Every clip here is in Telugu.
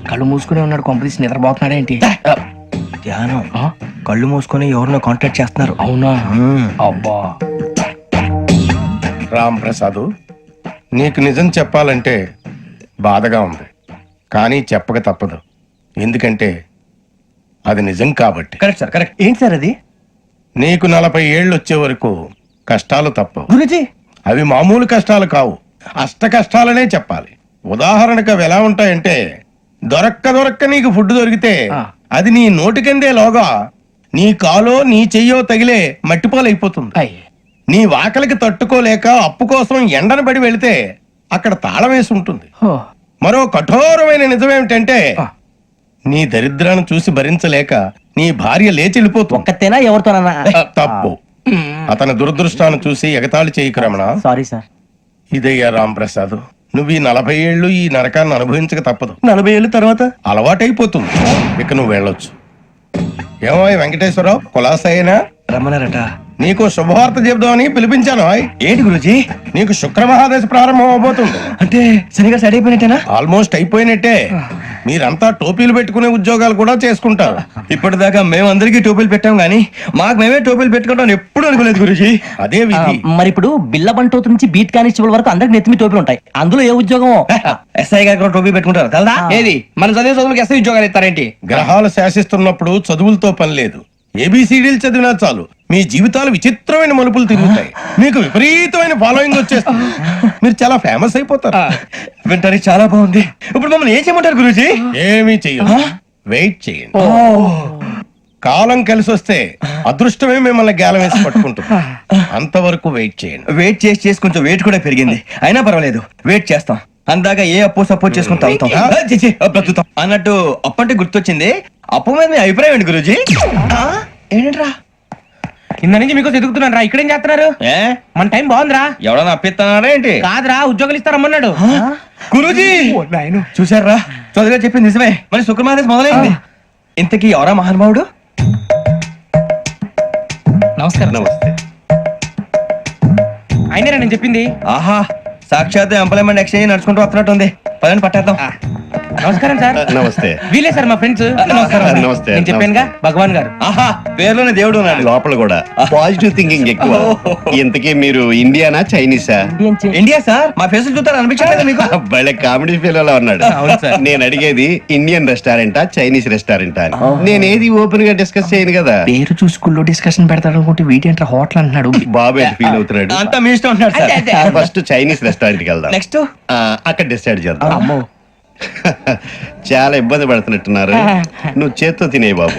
కళ్ళు మూసుకునే ఉన్నాడు, కొంపదీసి నిద్రపోతున్నాడు ఏంటి? ధ్యానం. కళ్ళు మూసుకొని ఎవరినో కాంటాక్ట్ చేస్తున్నారు. అవునా? అబ్బా. రామ్ ప్రసాద్, నీకు నిజం చెప్పాలంటే బాధగా ఉంది, కానీ చెప్పక తప్పదు. ఎందుకంటే అది నిజం కాబట్టి. Correct sir, correct. ఏంటి సార్ అది? నీకు 40 ఏళ్ళు వచ్చే వరకు కష్టాలు తప్పవు గురుజీ. అవి మామూలు కష్టాలు కావు, అష్ట కష్టాలనే చెప్పాలి. ఉదాహరణకు అవి ఎలా ఉంటాయంటే, దొరక్క నీకు ఫుడ్ దొరికితే అది నీ నోటికందే లోగా నీ కాలో నీ చెయ్యో తగిలే మట్టిపాలైపోతుంది. నీ వాకలికి తట్టుకోలేక అప్పు కోసం ఎండను పడి వెళితే అక్కడ తాళం వేసి ఉంటుంది. మరో కఠోరమైన నిజమేమిటంటే, నీ దరిద్రాన్ని చూసి భరించలేక నీ భార్య లేచి వెళ్ళిపోతుంది. ఒక్కతేనా ఎవరితోనన్నా? తప్పు. అతని దురదృష్టాన్ని చూసి ఎగతాళి చేయకు రమణ. Sorry sir. ఇదయ్యా రాంప్రసాద్, నువ్వు ఈ 40 ఏళ్ళు ఈ నరకాన్ని అనుభవించక తప్పదు. 40 ఏళ్ళ తర్వాత అలవాటైపోతుంది. ఇక నువ్వు వెళ్ళొచ్చు. ఏమో వెంకటేశ్వరరావు, కులాసైనా రమ్మన్నారట. నీకు శుభవార్త చెబుదామని పిలిపించాను. ఏంటి గురుజీ? నీకు శుక్ర మహాదశ ప్రారంభం అవబోతుంది. అంటే సరిగా సెట్ అయిపోయినట్టేనా? ఆల్మోస్ట్ అయిపోయినట్టే. మీరంతా టోపీలు పెట్టుకునే ఉద్యోగాలు కూడా చేసుకుంటారు. ఇప్పటిదాకా మేమందరికీ టోపీలు పెట్టాం గానీ మాకు మేమే టోపీలు పెట్టుకుంటాం ఎప్పుడు అనుకోలేదు గురుజీ. అదే విధి. మరి ఇప్పుడు బిల్ల బంటోతు నుంచి బీట్ కానిస్టేబుల్ వరకు అందరికి నెత్తిమి టోపీలు ఉంటాయి. అందులో ఏ ఉద్యోగం? ఎస్ఐ గారు కూడా టోపీ పెట్టుకుంటారు కదా. ఏది మన చదివే చదువులకు ఎస్ఐ ఉద్యోగాలు ఇస్తారేంటి? గ్రహాలు శాసిస్తున్నప్పుడు చదువులతో పని లేదు. ఏబిసిడీలు చదివినా చాలు మీ జీవితాలు విచిత్రమైన మలుపులు తిరుగుతాయి. మీకు విపరీతమైన ఫాలోయింగ్ వచ్చేస్తుంది. మీరు చాలా ఫేమస్ అయిపోతారు. వింటానికి చాలా బాగుంది. ఇప్పుడు మమ్మల్ని ఏం చేయమంటారు గురూజీ? ఏమీ చెయ్యదు, వెయిట్ చేయండి. కాలం కలిసి వస్తే అదృష్టమే మిమ్మల్ని గేలం వేసి పట్టుకుంటుంది. అంతవరకు వెయిట్ చేయండి. వెయిట్ చేసి కొంచెం వెయిట్ కూడా పెరిగింది. అయినా పర్వాలేదు, వెయిట్ చేస్తాం. అందాక ఏ అప్పు సపోర్ట్ చేసుకుని తాగుతాం, బ్రతుకుతాం అన్నట్టు. అప్పు అంటే గుర్తొచ్చింది. అప్పు మీద మీ అభిప్రాయం ఏంటి గురూజీ? ఏంటరా కింద నుంచి మీకు ఎదుగుతున్నాను రా. ఇక్కడేం చేస్తున్నారు? మన టైం బాగుందిరా. ఎవడన్నా అప్పిస్తున్నారా ఏంటి? కాదురా, ఉద్యోగాలు ఇస్తారమ్మన్నాడు గురూజీ. చూసారా, చదువుగా చెప్పింది నిజమే. మరి శుక్రమాదేశ్ మొదలైంది. ఇంతకీ ఎవరా మహానుభావుడు? నమస్కారం. నమస్తే. అయినరా నేను చెప్పింది? ఆహా, సాక్షాత్ ఎంప్లాయ్మెంట్ ఎక్స్చేంజ్ నడుచుకుంటూ వస్తున్నట్టు ఉంది. పదని పట్టేద్దాం. నమస్కారం సార్. నమస్తే. వీలే సార్ మా ఫ్రెండ్స్. నమస్తే. నేను చెప్పానుగా, భగవాన్ గారు. ఆహా, పేర్లోనే దేవుడు ఉన్నాడు. లోపల కూడా పాజిటివ్ థింకింగ్ ఎక్కువ. ఇంతకీ మీరు ఇండియానా చైనీసా? India sir. మా ఫేస్ చూస్తారు అనిపించలేదు మీకు? భలే కామెడీ ఫీల్ అలా ఉన్నాడు. నేను అడిగేది ఇండియన్ రెస్టారెంటా చైనీస్ రెస్టారెంటా అని. నేనేది ఓపెన్ గా డిస్కస్ చేయను కదా. పేరు చూసుకుల్లో డిస్కషన్ పెడతాడు అనుకుంటే వీటేంట్రా హోటల్ అంటున్నాడు. బాబు ఎట్ ఫీల్ అవుతున్నాడు. అంతా మీ ఇష్టం ఉంటున్నాడు సార్. ఫస్ట్ చైనీస్ రెస్టారెంట్ కి వెళ్దాం. నెక్స్ట్ అక్కడ డిసైడ్ చేద్దాం. చాలా ఇబ్బంది పడుతున్నట్టున్నారు. నువ్వు చేత్తో తినే బాబు.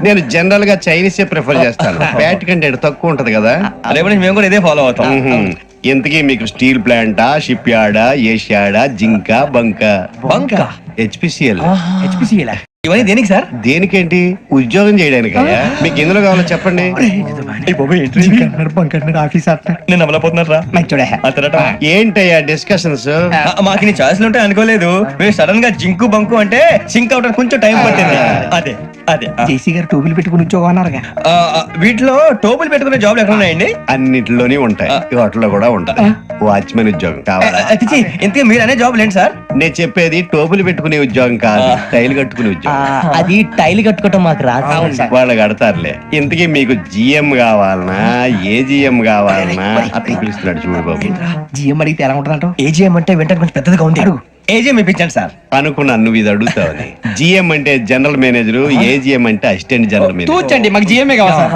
నేను జనరల్ గా చైనీసే ప్రిఫర్ చేస్తాను. ఫ్యాట్ కంటెంట్ తక్కువ ఉంటది కదా. రేపు నుంచి మేము కూడా ఇదే ఫాలో అవుతాం. ఇంతకీ మీకు స్టీల్ ప్లాంటా, షిప్ యార్డా, ఏషియాడా, జింక, బంకా? హెచ్పిసిఎల్. ఇవన్నీ దేనికి సార్? దేనికేంటి? ఉద్యోగం చేయడానికి. మీకు ఎందులో కావాలో చెప్పండి. నేను అమలపోతున్నారా? ఏంటయ్యా డిస్కషన్స్? మాకు నీ ఛాయిస్లు ఉంటాయి అనుకోలేదు. మీరు సడన్ గా జింకు బంకు అంటే సింక్ అవడానికి కొంచెం టైం పట్టింది. అదే అదే జేసీ గారు టోపీలు పెట్టుకుని ఉద్యోగం అన్నారుగా. వీటిలో టోపులు పెట్టుకునే జాబ్లు ఎక్కడ ఉన్నాయండి? అన్నిటిలోనే ఉంటాయి, వాటిలో కూడా ఉంటాయి. వాచ్మెన్ ఉద్యోగం కావాలా? ఇంతకీ మీరు అనే జాబ్ లేండి సార్. నేను చెప్పేది టోపులు పెట్టుకునే ఉద్యోగం కాదు, టైల్ కట్టుకునే ఉద్యోగం. అది టైల్ కట్టుకోవటం మాకు రాదు. వాళ్ళు కడతారులే. ఇంతకీ మీకు జిఎం కావాలనా, ఏజిఎం కావాలనా? అతను పిలుస్తున్నాడు చూడు బాబు. జిఎం అడిగితే ఎలా ఉంటుందంట? ఏజీఎం అంటే వెంటనే కొంచెం పెద్దదిగా ఉంది. ఏజీఎం ఇప్పించండి సార్. అనుకున్నాను నువ్వు ఇది అడుగుతావని. జిఎం అంటే జనరల్ మేనేజర్, ఏజిఎం అంటే అసిస్టెంట్ జనరల్ మేనేజర్. తూచండి, మాకు జిఎంఏ కావాలి సార్.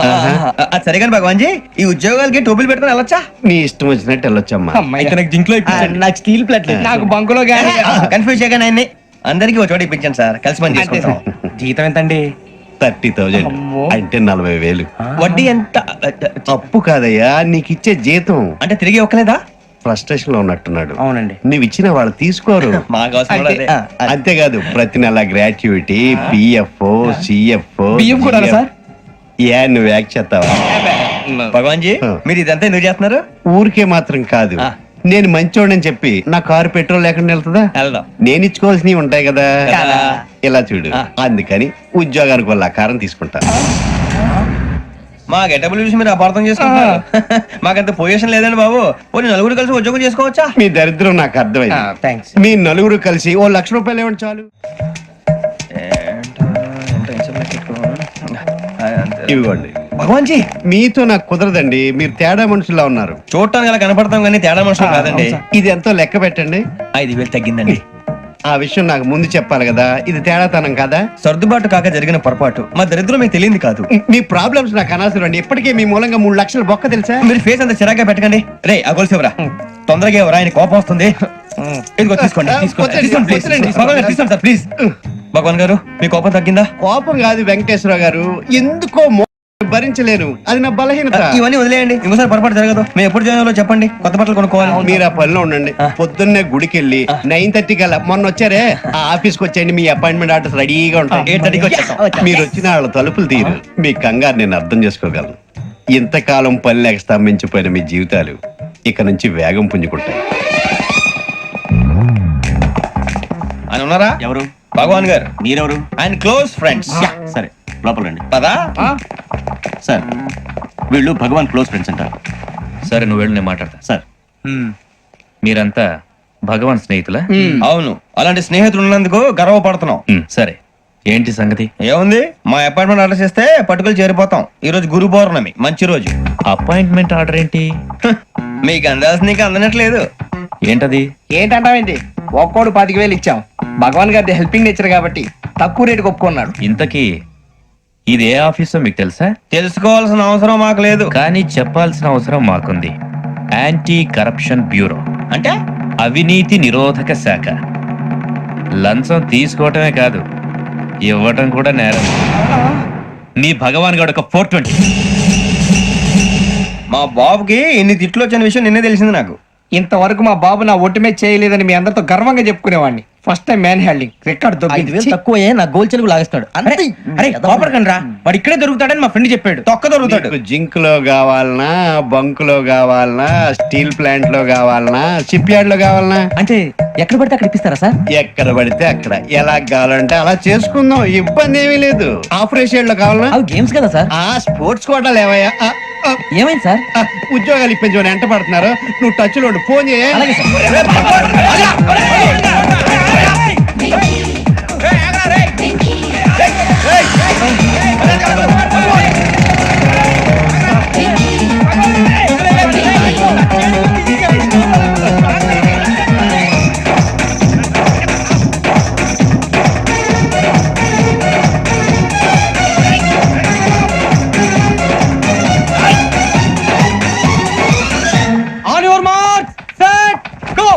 అది సరే కానీ భగవాన్ జీ, ఈ ఉద్యోగాలకి టోపులు పెట్టుకుని వెళ్ళొచ్చా? నీ ఇష్టం వచ్చినట్టు వెళ్ళొచ్చమ్మా. నాకు జింక్ లో నాకు స్టీల్ ప్లేట్ నాకు బంకులో గానీ కన్ఫ్యూజ్ చేయగానే ఆయన్ని అందరికి ఒక చోట ఇప్పించండి సార్. కలిసి పని చేసుకుంటాం. జీతం ఎంతండి? 30,000 అంటే 40,000. వడ్డీ ఎంత? అప్పు కాదయ్యా, నీకు ఇచ్చే జీతం. అంటే తిరిగి ఒక్కలేదా? ఫ్రస్ట్రేషన్ లో ఉన్నట్టున్నాడు. అవునండి. నువ్వు ఇచ్చిన వాళ్ళు తీసుకోరు. మాకు అవసరం కూడా అదే. అంతేకాదు ప్రతి నెల గ్రాట్యుటీ, పిఎఫ్, సిఎఫ్. బియ్యం కూడా సార్? ఏ నువ్వు యాక్ చేస్తావా? భగవాన్ జీ, మీరు ఇదంతా ఎందుకు చేస్తున్నారు? ఊరికే మాత్రం కాదు, నేను మంచోడని చెప్పి నా కారు పెట్రోల్ లేకుండా వెళ్తుందా? వెళ్దాం. నేను ఇచ్చుకోవాల్సినవి ఉంటాయి కదా. ఇలా చూడు, అందుకని ఉద్యోగానికి వాళ్ళ ఆకారం తీసుకుంటా. మా గెటబుల్ చూసి మీరు అపార్థం చేసుకుంటారు. మాకంత పొజిషన్ లేదండి బాబు. పోనీ నలుగురు కలిసి ఉద్యోగం చేసుకోవచ్చా? మీ దరిద్రం నాకు అర్థమైంది. థ్యాంక్స్. మీ నలుగురు కలిసి ఓ 1,00,000 రూపాయలు ఇవ్వండి చాలు. ఇవ్వండి. భగవాన్ జీ, మీతో నాకు కుదరదండి, మీరు తేడా మనుషుల్లా ఉన్నారు. చూడటానికి అలా కనపడతాం కానీ తేడా మనుషులు కాదండి. ఇది ఎంతో లెక్క పెట్టండి. 5,000 తగ్గిందండి. ఆ విషయం నాకు ముందు చెప్పాలి కదా, ఇది తేడాతనం కదా. సర్దుబాటు కాక జరిగిన పొరపాటు. మా దరిద్రం మీకు తెలియంది కాదు. మీ ప్రాబ్లమ్స్ నాకు అనవసరం అండి. ఇప్పటికే మీ మూలంగా 3,00,000 బొక్క తెలుసా. మీరు ఫేస్ అంత చిరాగ్గా పెట్టకండి. రే ఆ గొలుసు ఎవరా? తొందరగా ఎవరా? ఆయన కోపం వస్తుంది. ఇదిగో తీసుకోండి. తీసుకోండి ప్లీజ్. భగవాన్ గారు తీసుకోండి సార్ ప్లీజ్. భగవాన్ గారు మీ కోపం తగ్గిందా? కోపం కాదు వెంకటేశ్వర గారు, ఎందుకో భరించలేను, అది నా బలహీనత. ఇవన్నీ వదిలేయండి, ఇంకోసారి పొరపాటు జరగదు. మేము ఎప్పుడు జాయిన్ అవ్వాలో చెప్పండి, కొత్త బట్టలు కొనుక్కోవాలి. మీరు ఆ పనిలో ఉండండి. పొద్దున్నే గుడికి వెళ్ళి 9:30 కల్లా, మొన్న వచ్చారే ఆ ఆఫీస్కి వచ్చేయండి. మీ అపాయింట్మెంట్ ఆర్డర్స్ రెడీగా ఉంటాయి. 8:30కి వచ్చేస్తాం. మీరు వచ్చిన వాళ్ళ తలుపులు తీరు. మీ కంగారు నేను అర్థం చేసుకోగలను. ఇంతకాలం పని లేక స్తంభించిపోయిన మీ జీవితాలు ఇక నుంచి వేగం పుంజుకుంటాయి. ఆయన ఉన్నారా? ఎవరు? భగవాన్ గారు. మీరెవరు? ఆయన క్లోజ్ ఫ్రెండ్స్. సరే లోపల రండి. పదా? సార్ వీళ్ళు భగవాన్ క్లోజ్ ఫ్రెండ్స్ అంటారు. సరే నువ్వు వెళ్ళు, నేను మాట్లాడతా. సార్ మీరంతా భగవాన్ స్నేహితులా? అవును, అలాంటి స్నేహితులు ఉన్నందుకు గర్వపడుతున్నాం. సరే ఏంటి సంగతి? ఏముంది, మా అపాయింట్మెంట్ ఆర్డర్ చేస్తే పట్టుకులు చేరిపోతాం. ఈ రోజు గురు పౌర్ణమి, మంచి రోజు. అపాయింట్మెంట్ ఆర్డర్ ఏంటి? మీకు అందాల్సిన నీకు అందనట్లేదు. ఏంటది? ఏంటంటావేంటి? ఒక్కోడు 10,000 ఇచ్చాం. భగవాన్ గారి హెల్పింగ్ నేచర్ కాబట్టి తక్కువ రేటుకి ఒప్పుకున్నాడు. ఇంతకీ ఇది ఏ ఆఫీసో మీకు తెలుసా? తెలుసుకోవాల్సిన అవసరం మాకు లేదు. కానీ చెప్పాల్సిన అవసరం మాకుంది. యాంటీ కరప్షన్ బ్యూరో, అంటే అవినీతి నిరోధక శాఖ. లంచం తీసుకోవటమే కాదు, ఇవ్వటం కూడా నేరం. నీ భగవాన్ గారు ఒక 420. మా బాబుకి ఇన్ని తిట్లు వచ్చిన విషయం నిన్నే తెలిసింది నాకు. ఇంతవరకు మా బాబు నా ఒట్టుమే చేయలేదని మీ అందరితో గర్వంగా చెప్పుకునేవాడిని. First time man handing record 5,000 తక్కువే నా గోల్ చెలుగు లాగేస్తున్నాడు. అరే కోపడకండి రా, వాడు ఇక్కడే దొరుకుతాడని మా ఫ్రెండ్ చెప్పాడు. తొక్క దొరుకుతాడు. మీకు జింక్ లో కావాలనా, బంక్ లో కావాలనా, స్టీల్ ప్లాంట్ లో కావాలనా, షిప్ యార్డ్ లో కావాలనా? అంటే ఎక్కడ పడితే అక్కడ ఇప్పిస్తారా సార్? ఎక్కడ పడితే అక్కడ, ఎలా కావాలంటే అలా చేసుకుందాం, ఇబ్బంది ఏమీ లేదు. ఆపరేషన్ లో కావాలనా? అవి గేమ్స్ కదా సార్. ఆ స్పోర్ట్స్ కోటా లేవయ్యా. ఏమైంది సార్? ఉద్యోగాలు ఇప్పించమని ఎంట పడుతున్నారు. నువ్వు టచ్ లో ఉండు, ఫోన్ చేయ. అలాగే sir. On your mark set go.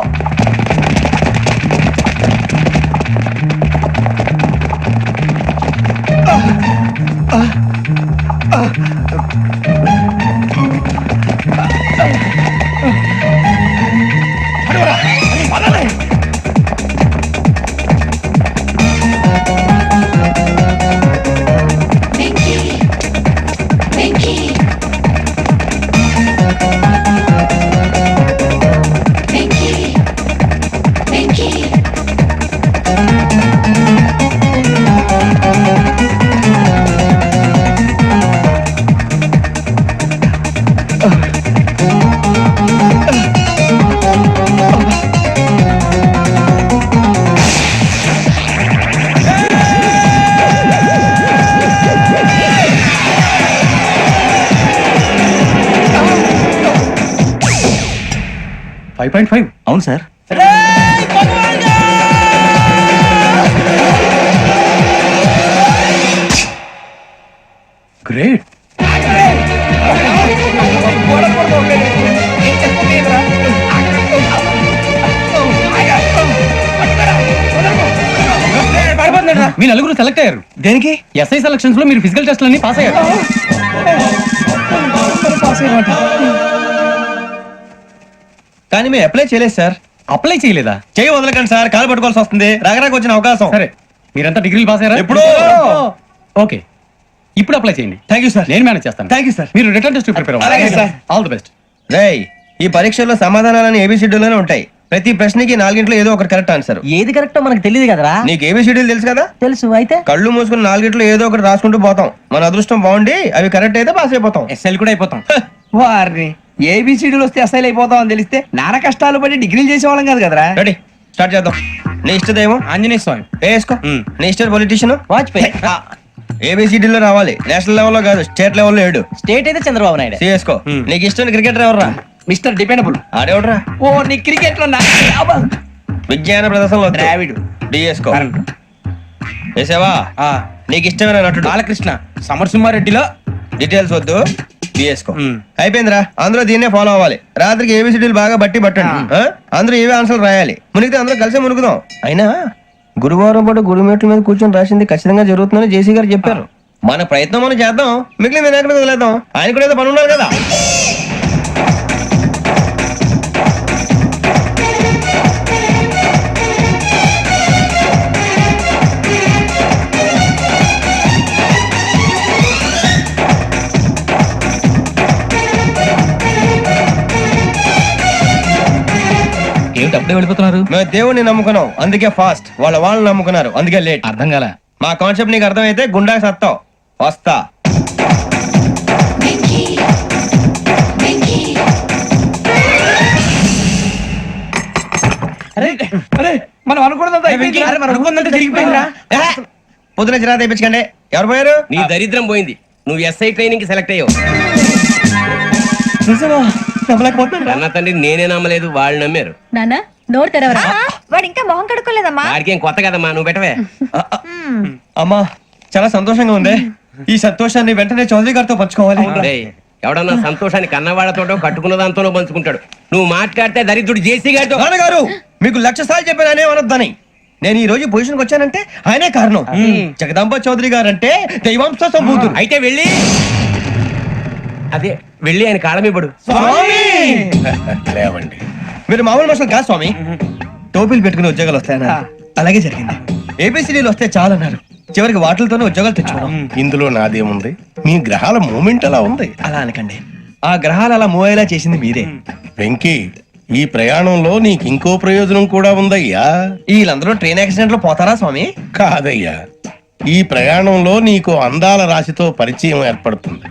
అవును సార్. గ్రేట్. మీ నలుగురు సెలెక్ట్ అయ్యారు. దేనికి? ఎస్ఐ సెలక్షన్స్ లో మీరు ఫిజికల్ టెస్ట్ అన్ని పాస్ అయ్యారు. కానీ మేము అప్లై చేయలేదు సార్. అప్లై చేయలేదా? చేయి వదలకండి సార్, కాలు పట్టుకోవాల్సి వస్తుంది. రాగరాకు వచ్చిన అవకాశం. సరే మీరంతా డిగ్రీలు పాస్ అయ్యారా? ఎప్పుడో. ఓకే, ఇప్పుడు అప్లై చేయండి. Thank you sir. నేను మేనేజ్ చేస్తాను. Thank you sir. మీరు రిటర్న్ టెస్ట్ ప్రిపేర్ అలాగే అవ్వండి. సార్. All the best. రేయ్, ఈ పరీక్షల్లో సమాధానాలని ఏబిసిడ్యూల్లోనే ఉంటాయి. ప్రతి ప్రశ్నకి 4 ఏదో ఒకటి కరెక్ట్ ఆన్సర్. ఏది కరెక్టో మనకు తెలియదు కదరా. నీకు ఏబిసిడీలు తెలుసు కదా. తెలుసు. అయితే కళ్ళు మూసుకుని 4 ఏదో ఒకటి రాసుకుంటూ పోతాం. మన అదృష్టం బాగుండి అవి కరెక్ట్ అయితే పాస్ అయిపోతాం. ఎస్ఎల్ కూడా అయిపోతాం. వారిని ఏబిసిడీలు వస్తే ఎస్ఐలు అయిపోతాం అని తెలిస్తే నాన్న కష్టాలు పడి డిగ్రీలు చేసేవాళ్ళం కాదు కదరా. రెడీ, స్టార్ట్ చేద్దాం. నీ ఇష్టదేమో ఆంజనేయ స్వామి. వేసుకో. నీ ఇష్ట పొలిటీషియన్ వాజ్పేయి. ఏబిసిడీలో రావాలి, నేషనల్ లెవెల్లో కాదు, స్టేట్ లెవెల్లో 7. స్టేట్ అయితే చంద్రబాబు నాయుడు. సిఎస్కో. నీకు ఇష్టం క్రికెటర్ ఎవర్రా? Mister dependable. ఆడేవడరా? ఓ నీ క్రికెట్ లో విజ్ఞాన ప్రదర్శనలో ద్రావిడు. డిఎస్కో. వేసావా? నీకు ఇష్టమైన నటుడు? బాలకృష్ణ. సమర్సింహారెడ్డిలో డీటెయిల్స్ వద్దు, బిఎస్కో. అయిపోయిందిరా. అందరూ దీన్నే ఫాలో అవ్వాలి. రాత్రికి ఏబిసిడీలు బాగా పట్టండి. అందరూ ఏవే ఆన్సర్లు రాయాలి. మునిగితే అందరూ కలిసి మునుగుదాం. అయినా గురువారం పాటు గురుమేట్ల మీద కూర్చొని రాసింది ఖచ్చితంగా జరుగుతుందని జేసీ గారు చెప్పారు. మన ప్రయత్నం మనం చేద్దాం, మిగిలిన వినాయకుడు వదిలేద్దాం. ఆయన కూడా ఏదో పని ఉన్నారు కదా. ఏమిటి అప్పుడే వెళ్ళిపోతున్నారు? మేము దేవుడిని నమ్ముకున్నాం, అందుకే ఫాస్ట్. వాళ్ళని నమ్ముకున్నారు, అందుకే లేట్. అర్థం కాల. మా కాన్సెప్ట్ నీకు అర్థమైతే గుండా సత్తావు. వస్తా. మనం అనుకున్నదంతా జరిగిపోయిందిరా. పొద్దున చిరా తెప్పించకండి. ఎవరు పోయారు? నీ దరిద్రం పోయింది. నువ్వు ఎస్ఐ ట్రైనింగ్ కి సెలెక్ట్ అయ్యావు. అన్న తండ్రి నేనే నమ్మలేదు, వాళ్ళు నమ్మారు. నానా నోరు తెరవరా. వాడు ఇంకా మొహం కడుక్కోలేదమ్మా. వాడికి ఏం కొత్త కదమ్మా, నువ్వు పెట్టవే. అమ్మా చాలా సంతోషంగా ఉంది. ఈ సంతోషాన్ని వెంటనే చౌదరి గారితో పంచుకోవాలి. డేయ్, ఎవడన్నా సంతోషాన్ని కన్నవాళ్లతోటో కట్టుకున్న దాంతోనో పంచుకుంటాడు. నువ్వు మాట్లాడితే దరిద్రుడు జేసీ గారితో. నాన్నగారు మీకు 1,00,000 సార్లు చెప్పాననే అనొద్దని. నేను ఈ రోజు పొజిషన్కి వచ్చానంటే ఆయనే కారణం. జగదాంబ చౌదరి గారు అంటే దైవాంశ సంభూతుడు. అయితే వెళ్ళి అదే వెళ్ళి ఆయన కాళమిపడు. లేవండి. మీరు మామూలు మనుషులు కాదు స్వామి. టోపీలు పెట్టుకుని ఉద్యోగాలు వస్తాయన్నారు, అలాగే జరిగింది. ఏబిసిడీలు వస్తే చాలన్నారు, చివరికి వాటిలతోనే ఉద్యోగాలు తెచ్చుకున్నాం. ఇందులో నాదేముంది? మీ గ్రహాల మూమెంట్ అలా ఉంది. అలా అనకండి, ఆ గ్రహాలు అలా మూవ్ అయ్యేలా చేసింది మీరే. వెంకీ, ఈ ప్రయాణంలో నీకు ఇంకో ప్రయోజనం కూడా ఉందయ్యా. వీళ్ళందరూ ట్రైన్ యాక్సిడెంట్ లో పోతారా స్వామి? కాదయ్యా, ఈ ప్రయాణంలో నీకు అందాల రాశితో పరిచయం ఏర్పడుతుంది.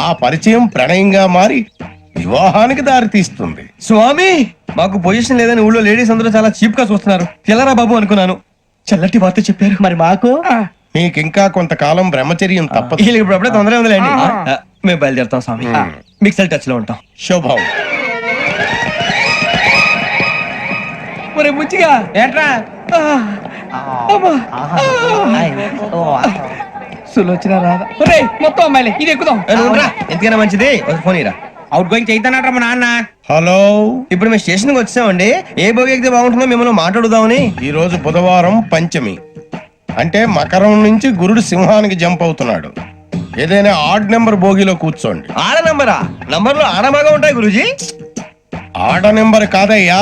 ఆ పరిచయం ప్రణయంగా మారి వివాహానికి దారి తీస్తుంది. స్వామి మాకు పొజిషన్ లేదని ఊళ్ళో లేడీస్ అందరూ చాలా చీప్ గా చూస్తున్నారు. తెల్లరా బాబు అనుకున్నాను, చల్లటి వార్త చెప్పారు. మరి మాకు నీకింకా కొంతకాలం బ్రహ్మచర్యం తప్పదు. వీళ్ళకి ఇప్పుడు అప్పుడే తొందరగా ఉందిలేండి. మేము బయలుదేరుతాం స్వామి, మిక్సెల్ టచ్ లో ఉంటాం. శుభం. మరి ముచ్చిగా ఏట్రా సులోచన రాదా. మొత్తం అమ్మాయిలే, ఇది ఎక్కుదాం. ఎందుకైనా మంచిది ఒక ఫోన్ ఇరా. అవుట్ గోయింగ్ చేద్దానట్రా మా నాన్న. హలో, ఇప్పుడు మేము స్టేషన్ కి వచ్చామండి. ఏ బోగి ఎక్కితే బాగుంటుందో మిమ్మల్ని మాట్లాడుదామని. ఈ రోజు బుధవారం పంచమి, అంటే మకరం నుంచి గురుడు సింహానికి జంప్ అవుతున్నాడు. ఏదైనా ఆడ్ నెంబర్ బోగిలో కూర్చోండి. ఆడ నంబరా? నంబర్లు ఆడ బాగా ఉంటాయి గురూజీ. ఆడ నెంబర్ కాదయ్యా,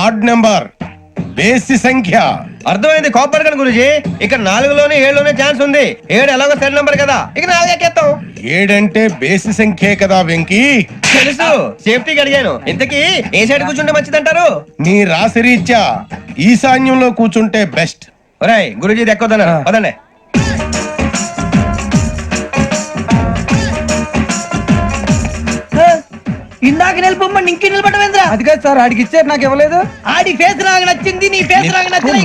ఆడ్ నెంబర్, బేసి సంఖ్య. అర్థమైంది, కోపడకండి గురూజీ. ఇక్కడ 4లోనే 7లోనే ఛాన్స్ ఉంది. 7 ఎలాగో సెడ్ నంబర్ కదా, ఇక 4 ఎక్కేస్తాం. 7 అంటే బేసి సంఖ్యే కదా వెంకీ. తెలుసు, సేఫ్టీకి అడిగాను. ఇంతకీ ఏ సైడ్ కూర్చుంటే మంచిదంటారు? నీ రాశి రీత్యా ఈశాన్యంలో కూర్చుంటే బెస్ట్. ఒరాయ్ గురూజీ దెక్కొద్దన్నారు, పదండి. ఇందాక నిలబొమ్మని ఇంకే నిలబడమేంద్రా. అది కాదు సార్, ఆడికి ఇచ్చారు నాకు ఇవ్వలేదు. ఆడి ఫేస్ నాకు నచ్చింది, నీ ఫేస్ నాకు నచ్చింది.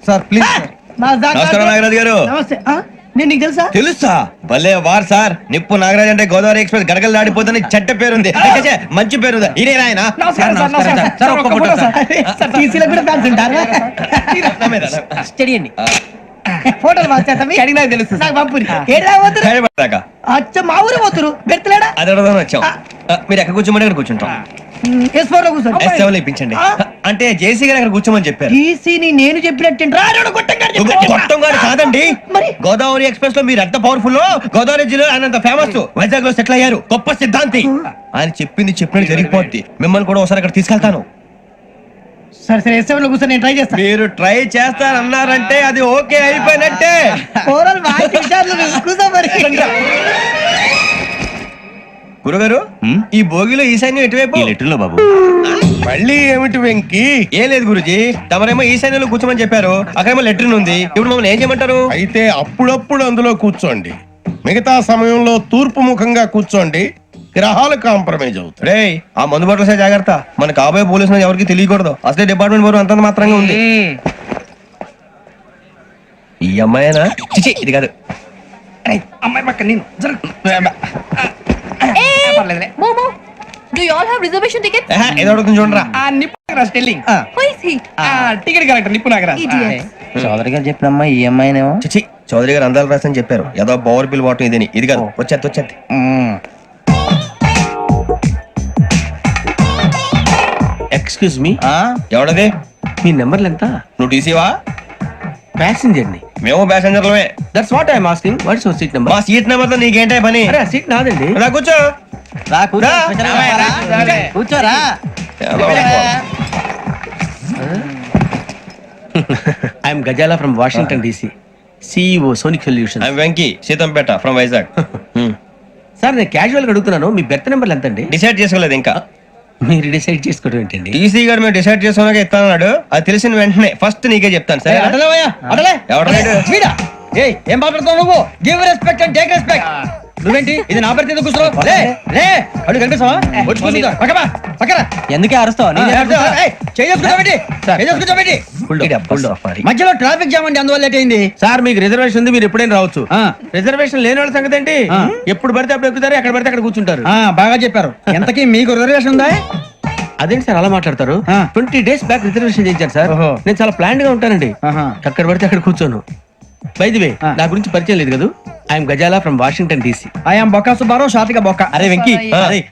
Sir please. నమస్కారం నాగరాజు గారు. నమస్తే. నేను నీకు తెలుసా? తెలుసా? భలే వార్ సార్. నిప్పు నాగరాజ్ అంటే గోదావరి ఎక్స్ప్రెస్ గడగలు దాడిపోతుంది, చెడ్డ పేరుంది. ఛే, మంచి పేరుంది. ఇదే ఆయన టీసీలో కూడా ఫ్యాన్స్ ఉంటారా? స్టడీ అండి. ఫోటోలు అడిగి నాకు తెలుసు. నాకు పంపురి. ఏడా పోతురు? అచ్చ మా ఊరు పోతురు. బెర్తలేడా? అది అడగదాం వచ్చాం. మీరు ఎక్కడ కూర్చోమని అక్కడ కూర్చుంటాం. S4 లో కూర్చోండి. S7 ఇప్పించండి. అంటే జేసీ గారు అక్కడ కూర్చోమని చెప్పారు. టీసీని నేను చెప్పినట్టు గొప్పం గారు కాదండి, గోదావరి ఎక్స్ప్రెస్ లో మీరు ఎంత పవర్ఫుల్. గోదావరి జిల్లా ఆయన ఫేమస్. వైజాగ్ లో సెటిల్ అయ్యారు, గొప్ప సిద్ధాంతి. ఆయన చెప్పింది చెప్పినట్టు జరిగిపోద్ది. మిమ్మల్ని కూడా ఒకసారి అక్కడ తీసుకెళ్తాను. సరే సరే, S7 లో కూర్చొని నేను ట్రై చేస్తాను. మీరు ట్రై చేస్తారన్నారంటే అది ఓకే అయిపోయినట్టే. గురుగారు ఈ భోగిలో ఈశాన్యం ఎటువైపు ఈ లెటర్లో బాబు. మళ్ళీ ఏమిటి వెంకీ? ఏం లేదు గురుజీ, తమరేమో ఈశాన్యంలో కూర్చోమని చెప్పారు, అక్కడేమో లెటర్ ఉంది. ఇప్పుడు మమ్మల్ని ఏం చేయమంటారు? అయితే అప్పుడప్పుడు అందులో కూర్చోండి, మిగతా సమయంలో తూర్పు ముఖంగా కూర్చోండి. గ్రహాలు కాంప్రమైజ్ అవుతాయి. రేయ్, ఆ మందు బాటలసే జాగ్రత్త. మన కాబోయే పోలీసులు ఎవరికి తెలియకూడదు. అసలే డిపార్ట్మెంట్ బోరు అంతంత మాత్రంగా ఉంది. ఈ అమ్మాయినా? చిచి, ఇది కాదు. అమ్మాయి పక్క నేను మోమో do you all have reservation ticket? ఏదో అడుగుతుంది చూడరా. ఆ నిప్పు Nagaraj telling. Who is he? Ticket correct నిప్పు నాగరాజ్. చౌదరి గారు చెప్పినమ్మా ఈ అమ్మాయినేమో. చిచి, చౌదరి గారు అందాలు రాసని చెప్పారు. ఏదో బోర్ బిల్ వాటం ఇదని. ఇది కాదు, వచ్చేది. Excuse me, ఎవడది? మీ నెంబర్లు ఎంత? నువ్వు టీసీవా? ప్యాసింజర్ ని. మేము ప్యాసెంజర్లమే. That's what I'm asking. What's your seat number? మా సీట్ నెంబర్ తో నీకేంటే పని? అరే సీట్ నాదండి. రా కూర్చో. రా కూర్చో. రా. కూర్చోరా. I'm Ghazala from Washington DC, CEO sonic solution. I'm Venky, Seethampeta from Vizag. Sir నేను క్యాజువల్ గా అడుగుతున్నాను, మీ బెర్త్ నెంబర్లు ఎంత అండి? డిసైడ్ చేసుకోలేదు ఇంకా. మీరు డిసైడ్ చేసుకోవడం ఏంటండి? టీసీ గారు మేము డిసైడ్ చేసుకున్నాక ఇస్తానన్నాడు. అది తెలిసిన వెంటనే ఫస్ట్ నీకే చెప్తాను. సరే వీడా? ఏయ్, ఏం మాట్లాడుతావు నువ్వు? Give respect and take respect. నువ్వేంటి ఇది నా పరిస్థితి? ఎందుకు కూర్చున్నావు? లే లే, అడుగు కనిపిస్తావా? వచ్చి కూర్చుంటా. పక్కమా పక్కరా. ఎందుకే అరుస్తావు? మధ్యలో ట్రాఫిక్ జామ్ అండి, అందువల్ల లేట్ అయింది. సార్ మీకు రిజర్వేషన్ ఉంది, మీరు ఎప్పుడైనా రావచ్చు. రిజర్వేషన్ లేని వాళ్ళ సంగతి ఏంటి? ఎప్పుడు పడితే అప్పుడు ఎక్కుతారు, ఎక్కడ పడితే అక్కడ కూర్చుంటారు. బాగా చెప్పారు. ఎంతకీ మీకు రిజర్వేషన్ ఉందా? అదేంటి సార్ అలా మాట్లాడతారు? 20 days బ్యాక్ రిజర్వేషన్ చేయించారు సార్. నేను చాలా ప్లాన్డ్ గా ఉంటానండి. అక్కడ పడితే అక్కడ కూర్చోను. బై ది వే, నా గురించి పరిచయం లేదు కదా. I'm Ghazala from Washington DC. I'm Bokka Subbarao, షాతిక బొక్క. అరే వెంకీ,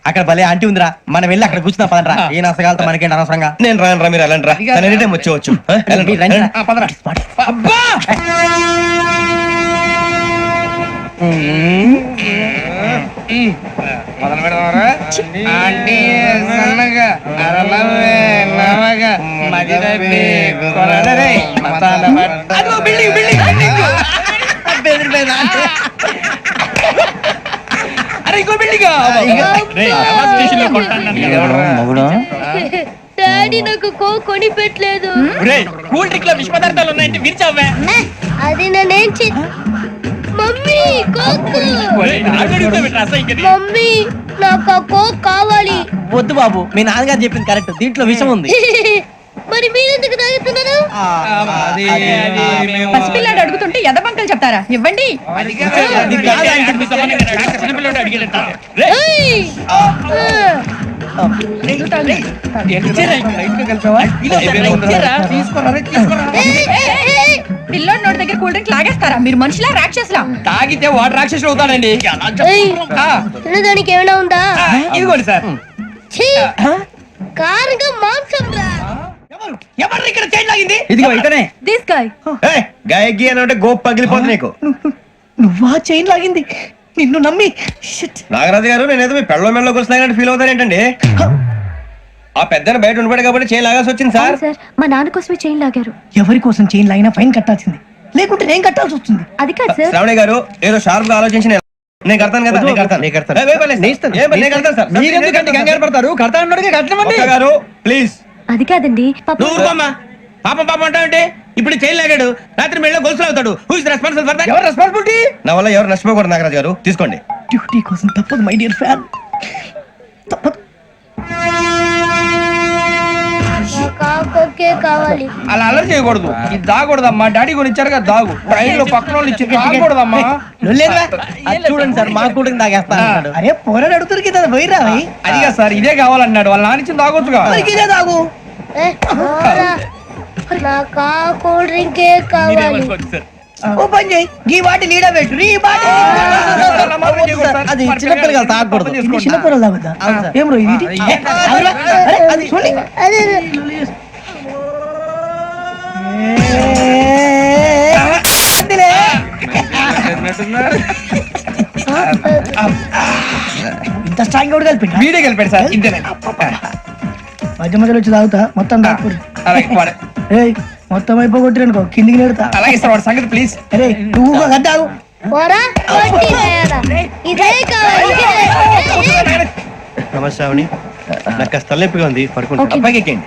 అక్కడ భలే ఆంటీ ఉందిరా, మనం వెళ్ళి అక్కడ కూర్చున్నా పదరా. ఏ నసగాలతో మనకేంటి అనవసరంగా. నేను రాను రా, మీరు వెళ్ళండి రా. ఎనీ టైం వచ్చేవచ్చు. అబ్బా మొదలు పెడదామరా? ఆంటీ సన్నగా అరలవే నవగా మదిరపి కొరడరే మసాల పట్ట. అదిగో బిల్డింగ్ బిల్డింగ్ బిల్డింగ్. అరే ఇంకో బిల్డింగ్. డాడీ నాకు కోక్ కొని పెట్టలేదు. కూల్ డ్రింక్ లో విష పదార్థాలు ఉన్నాయంటే విరిచావే. అది నేనేం మమ్మీ కోక్. మమ్మీ నాకు ఆ కోక్ కావాలి. వద్దు బాబు, మీ నాన్నగారు చెప్పింది కరెక్ట్, దీంట్లో విషయం ఉంది. మరి మీరెందుకు తాగుతున్నారు? పసిపిల్లాడు అడుగుతుంటే ఎదబంకలు చెప్తారా? ఇవ్వండి. పిల్లోడి నోటి దగ్గర కూల్ డ్రింక్ లాగేస్తారా? మీరు మనుషులా రాక్షసులా? తాగితే వాడు రాక్షసుడు అవుతాడండి. తినడానికి ఏమైనా ఉందా? ఇదిగోండి సార్. కారంగా మాంసం రా. ఎవరు ఇక్కడ చైన్ లాగింది? ఇదిగో ఇతనే. This guy. గాయకి అని అంటే గోప్ పగిలిపోతుంది నీకు. నువ్వా చైన్ లాగింది? నిన్ను నమ్మి. నాగరాజు గారు, నేనేదో మీ పెళ్ళ మెళ్ళ గురిసినట్టు ఫీల్ అవుతారేంటండి? ఆ పెద్దని బయట ఉండిపోయాడు కాబట్టి చైన్ లాగాల్సి వచ్చింది సార్. మా నాన్న కోసమే చైన్ లాగారు. ఎవరి కోసం చైన్ లాగినా ఫైన్ కట్టాల్సింది, లేకుంటే నేను కట్టాల్సి వస్తుంది. అది కాదు సార్. శ్రావణి గారు ఏదో షార్ప్ గా ఆలోచించి నేను కడతాను కదా. మీరెందుకంటే కంగారు పడతారు? కడతా అన్నాడుగా కట్టమండి. గారు ప్లీజ్. అది కాదండి. నువ్వు ఊరుకోమ్మా. పాపం పాపం అంటావంటే ఇప్పుడు చైన్ లాగాడు, రాత్రి మెళ్ళ గొలుసులు అవుతాడు. Who is responsible for that? ఎవరు రెస్పాన్సిబిలిటీ? నా వల్ల ఎవరు నష్టపోకూడదు నాగరాజు గారు, తీసుకోండి. డ్యూటీ కోసం తప్పదు మై డియర్ ఫ్యాన్, తప్పదు. కావాలి. అలా అల్లరి చేయకూడదు. ఇది దాగకూడదమ్మా. డాడీ కొని ఇచ్చారు కదా దాగు. ట్రైన్ లో పక్కన వాళ్ళు ఇచ్చి దాగకూడదమ్మా. చూడండి సార్, మా కూడా తాగేస్తాను. అరే పోరాడు అడుగుతారు కదా, పోయిరా. అదిగా సార్, ఇదే కావాలన్నాడు. వాళ్ళ నాన్న ఇచ్చింది తాగొచ్చుగా. ఇదే తాగు. నాకు కూల్ డ్రింకే కావాలి. ఓ పని చేయి, ఈ వాటి లీడ పెట్టు. అది చిన్నపిల్లలు తాగకూడదు, చిన్నపిల్లలు తాగుతా. ఏం రో ఇది? అది చూడండి. ఇంత స్ట్రాంగ్ కూడా కలిపి వీడే కలిపాడు సార్. ఇంతేనే. మధ్య మధ్యలో వచ్చి తాగుతా, మొత్తం తాగకూడదు. మొత్తం అయిపోగొట్టిరనుకో కిందికి నేడుతా. అలాగే సార్, వాడి సంగతి ప్లీజ్. అరే నువ్వు తాగు. నమస్తే ఆవిడ నాకు కాస్త తలెప్పిగా ఉంది పడుకుంటా అబ్బాయికి ఎక్కండి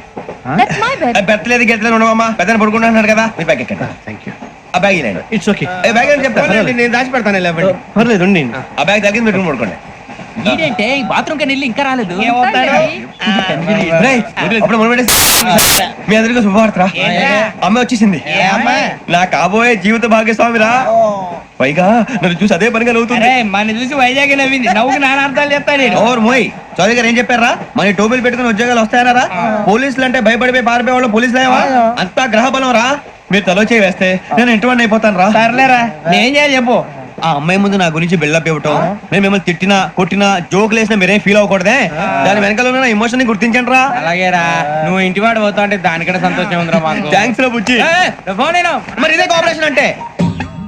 That's my bed. పెట్టలేదు గెట్టలేదు ఉండవమ్మా పెద్దని పడుకుంటున్నాడు కదా మీ బ్యాగ్ ఎక్కండి థ్యాంక్ యూ ఆ బ్యాగ్ ఇలాండి ఇట్స్ ఓకే బ్యాగ్ అని చెప్తాను నేను దాచి పెడతాను లేవండి. పర్లేదు ఉండి ఆ బ్యాగ్ తగ్గింది పెట్టుకుని పడుకోండి ఏంటంటే బాత్రూమ్ కని వెళ్ళి ఇంకా రాలేదు రేయ్, అప్పుడు మొదలు పెట్టేసి మీ అందరికీ శుభవార్తరా అమ్మ వచ్చేసింది నా కాబోయే జీవిత భాగ్యస్వామిరా పైగా నన్ను చూసి అదే పనిగా నవ్వుతుంది మన చూసి వైజాగ్ నవ్వింది నవ్వుకి నాన్న అర్థాలు చెప్తాడు ఓర్ మోయ్ చౌదరి గారు ఏం చెప్పారా మన టోబీలు పెట్టుకుని ఉద్యోగాలు వస్తాయనరా పోలీసులు అంటే భయపడిపోయి పారిపోయే వాళ్ళు పోలీసులు ఏవా అంతా గ్రహ బలం రా మీరు తలో చేయి వేస్తే నేను ఇంటివాడిని అయిపోతాను రా సర్లేరా నేనేం చేయాలి చెప్పు ఆ అమ్మాయి ముందు నా గురించి బిల్డప్ ఇవ్వటం నేను మిమ్మల్ని తిట్టినా కొట్టినా జోకులు వేసినా మీరేం ఫీల్ అవ్వకూడదే దాని వెనకాల ఉన్న ఎమోషన్ ని గుర్తించండి రా అలాగేరా నువ్వు ఇంటి వాడు పోతా అంటే దానికంటే సంతోషం ఉందిరా మాకు థ్యాంక్స్ రా బుజ్జి ఫోన్ అయినా మరి ఇదే కోఆపరేషన్ అంటే